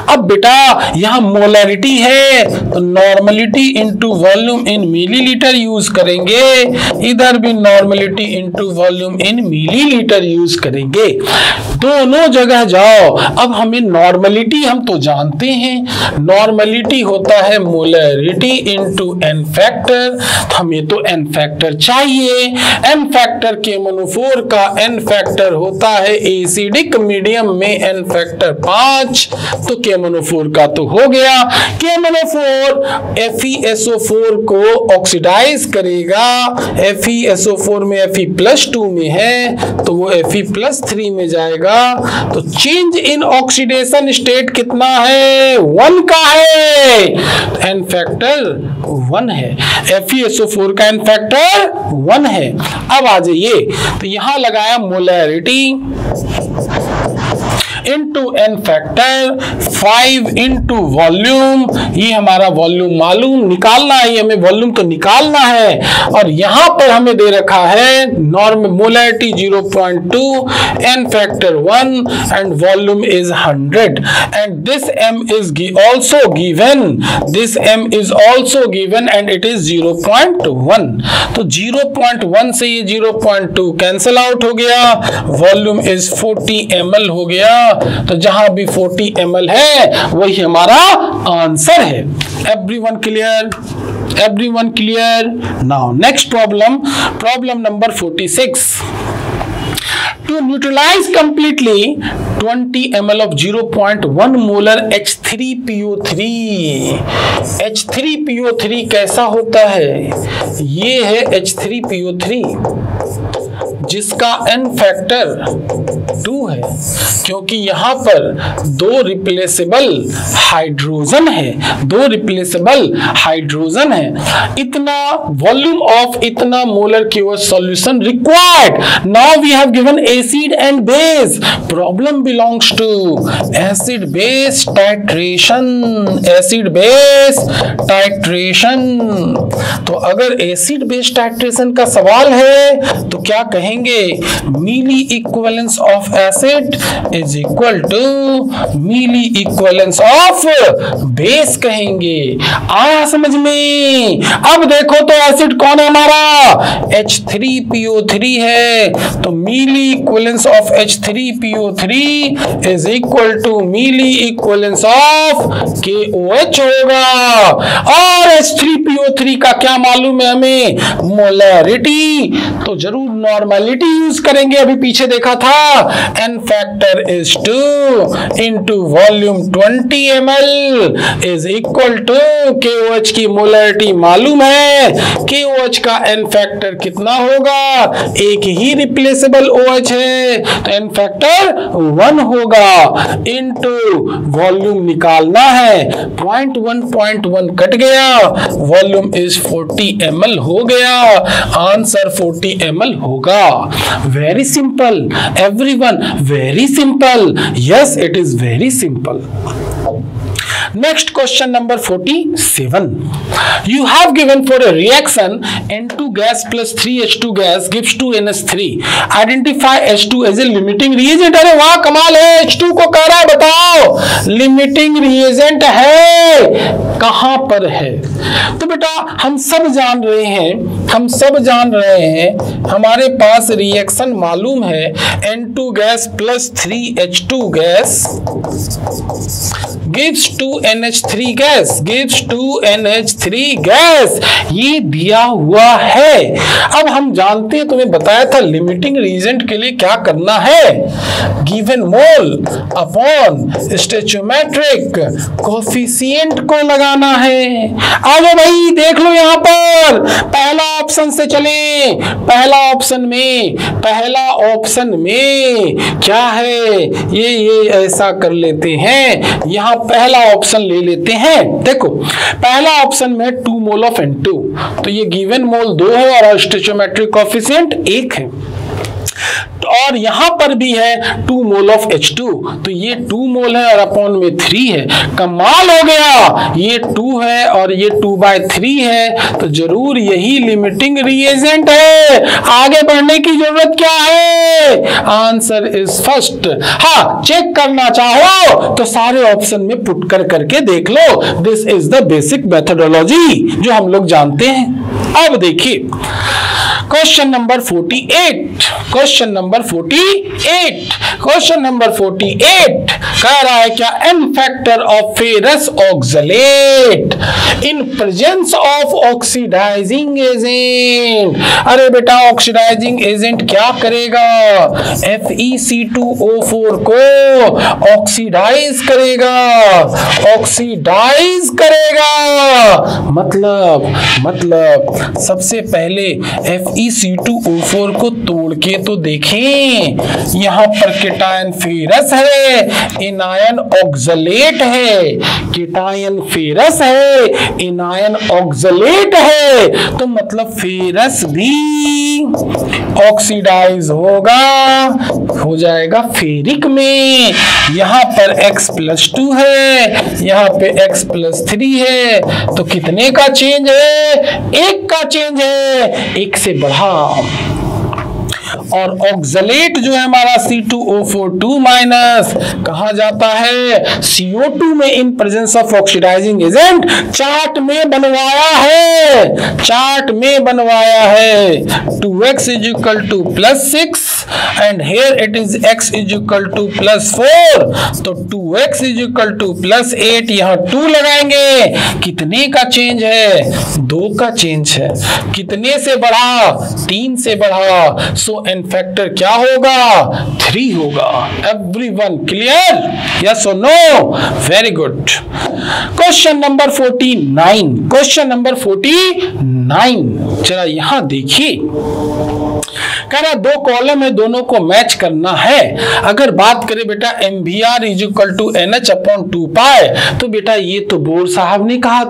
अब बेटा यहां मोलैरिटी है तो normality into volume in millilitre use करेंगे, इधर भी normality into volume in millilitre use करेंगे। दोनों जगह जाओ। अब हमें नॉर्मलिटी हम तो जानते हैं, नॉर्मलिटी होता है मोलैरिटी इनटू एन फैक्टर, हमें तो एन फैक्टर चाहिए। एन फैक्टर KMnO4 का एन फैक्टर होता है एसिडिक मीडियम में एन फैक्टर 5, तो KMnO4 का तो हो गया। KMnO4 FeSO4 को ऑक्सीडाइज करेगा, FeSO4 में Fe+2 में है तो वो Fe+3 में जाएगा, तो चेंज इन ऑक्सीडेशन स्टेट कितना है? 1 का है, एन फैक्टर 1 है। FeSO4 का एन फैक्टर 1 है। अब आ जाइए, तो यहां लगाया molarity into n factor 5 into volume, ये हमारा वॉल्यूम मालूम निकालना है, हमें वॉल्यूम तो निकालना है, और यहां पर हमें दे रखा है norm molarity 0.2, n factor 1 and volume is 100 and this m is also given, this m is also given and it is 0.1। तो 0.1 से ये 0.2 कैंसल आउट हो गया, वॉल्यूम इज 40 ml हो गया, तो जहां भी 40 ml है वही हमारा आंसर है। Everyone clear? Everyone clear? Now next problem number 46। To neutralize completely 20 ml of 0.1 molar H3PO3। H3PO3 कैसा होता है? ये है H3PO3 जिसका n फैक्टर 2 है, क्योंकि यहां पर दो रिप्लेसेबल हाइड्रोजन है, इतना वॉल्यूम ऑफ इतना molar QOH solution required. Now we have given acid and base, problem belongs to acid base titration. तो अगर एसिड बेस टाइट्रेशन का सवाल है तो क्या कहेंगे? Milli equivalence of acid is equal to milli equivalence of base कहेंगे। आया समझ में? अब देखो तो एसिड कौन है हमारा? H3PO3 है, तो milli equivalence of H3PO3 is equal to milli equivalence of KOH होगा। और H3PO3 का क्या मालूम है हमें? मोलैरिटी, तो जरूर नॉर्मलिटी यूज करेंगे, अभी पीछे देखा था। N factor is 2 into volume 20 ml is equal to KOH की मोलैरिटी मालूम है, KOH का एन फैक्टर कितना होगा? एक ही रिप्लेसेबल OH है तो एन फैक्टर 1 होगा, इंटू वॉल्यूम निकालना है, 0.1 कट गया, वॉल्यूम इज 40 ml हो गया, आंसर 40 ml होगा। Very simple everyone, very simple. Yes, it is very simple. Next question number 47. You have given for a reaction N2 gas plus 3H2 gas gives 2NH3. Identify H2 as a limiting reagent. अरे वाह कमाल है, H2 को कह रहा है बताओ limiting reagent है, कहां पर है? तो बेटा हम सब जान रहे हैं, हमारे पास रिएक्शन मालूम है N2 gas plus 3H2 gas gives 2NH3 gas, ये दिया हुआ है। अब हम जानते हैं, तुम्हें बताया था लिमिटिंग रीजेंट के लिए क्या करना है, गिवन मोल अपॉन स्टोइचोमेट्रिक कोफिशिएंट को लगाना है। आओ भाई देख लो यहां पर, पहला ऑप्शन से चले। पहला ऑप्शन में क्या है, ये ऐसा कर लेते हैं, यहां पहला ऑप्शन ले लेते हैं। देखो पहला ऑप्शन में 2 मोल ऑफ N2, तो ये गिवन मोल 2 है और स्टोइचोमेट्रिक कोफिशिएंट 1 है। और यहां पर भी है 2 मोल ऑफ H2, तो ये 2 मोल है और अपॉन में 3 है। कमाल हो गया, ये 2 है और ये 2/3 है, तो जरूर यही लिमिटिंग रिएजेंट है। आगे बढ़ने की जरूरत क्या है, आंसर इज फर्स्ट। हाँ, चेक करना चाहो तो सारे ऑप्शन में पुट करके देख लो। This is the basic methodology जो हम लोग जानते हैं। अब देखिए क्वेश्चन नंबर 48 कह रहा है क्या, n factor of ferrous oxalate in presence of oxidising agent. अरे बेटा ऑक्सीडाइजिंग एजेंट क्या करेगा, FeC2O4 को ऑक्सीडाइज करेगा। मतलब सबसे पहले FeC2O4 को तोड़ के तो देखें। यहां पर केटायन फेरस है, एनायन ऑक्सलेट है। केटायन फेरस है, एनायन ऑक्सलेट है, तो मतलब फेरस भी ऑक्सीडाइज हो जाएगा फेरिक में। यहां पर X+2 है, यहां पे X+3 है, तो कितने का चेंज है, 1 का चेंज है, 1 से बढ़ा। और ऑक्सलेट जो है हमारा C2O4 माइनस कहा जाता है CO2 में in presence of oxidising agent. Chart में बनवाया है 2x = +6 and here it is x = +4, तो 2x = +8, यहाँ 2 लगाएंगे, कितने का चेंज है, 2 का चेंज है। कितने से बढ़ा, 3 से बढ़ा, सो एन फैक्टर क्या होगा, 3 होगा। एवरीवन क्लियर, यस और no, very good. Question number 49 चला यहां देखिए, कह रहा 2 कॉलम है, दोनों को मैच करना है। अगर बात करें बेटा MVR = NH/2π, तो बेटा ये तो बोर साहब ने कहा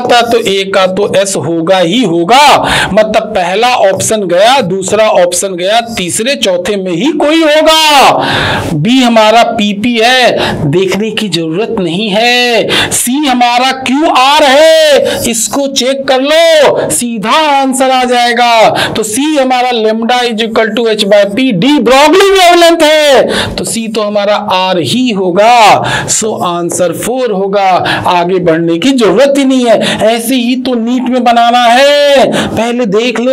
था, तो A का तो S होगा ही होगा। मतलब पहला ऑप्शन गया, दूसरा ऑप्शन गया, तीसरे चौथे में ही कोई होगा। B हमारा PP है, देखने की जरूरत नहीं है। C हमारा QR है, इसको चेक कर लो, सीधा आंसर आ जाएगा। तो C हमारा lambda = H/P, D Broglie wavelength है, तो C तो हमारा R ही होगा। सो आंसर 4 होगा। आगे बढ़ने की जरूरत ही नहीं है, ऐसे ही तो नीट में बनाना है। पहले देख लो,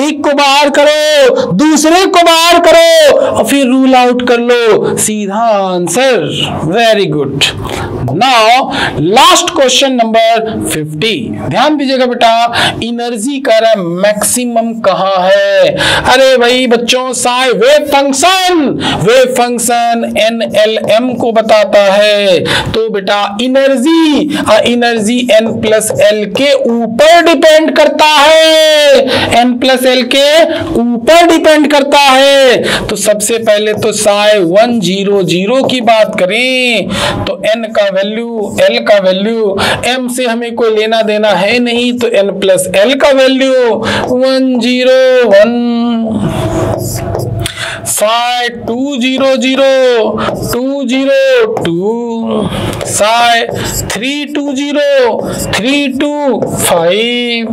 एक को बाहर करो, दूसरे को बाहर करो और फिर रूल आउट कर लो, सीधा answer. Very good. Now last question number 50, ध्यान दीजिएगा बेटा। एनर्जी का मैक्सिमम कहां है? अरे भाई बच्चों, साइ वेव फंक्शन NLM को बताता है। तो बेटा एनर्जी N+L के ऊपर डिपेंड करता है, N+L के ऊपर डिपेंड करता है। तो सबसे पहले तो साइ 100 की बात करें तो N का वैल्यू, L का वैल्यू, M से हमें कोई लेना देना है नहीं, तो N+L का वैल्यू 101। साइ 200 202, साइ 320 325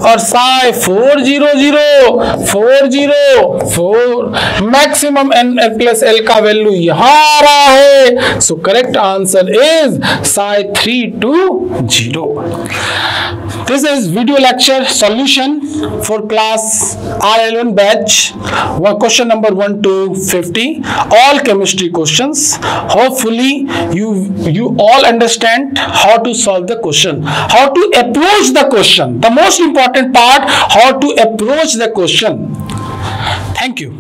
और साइ 400 404। मैक्सिमम N+L का वैल्यू यहां आ रहा है। So correct answer is psi 320। This is video lecture solution for class R11 batch. Question number 1 to 50. All chemistry questions. Hopefully you all understand how to solve the question, how to approach the question. The most important part, how to approach the question. Thank you.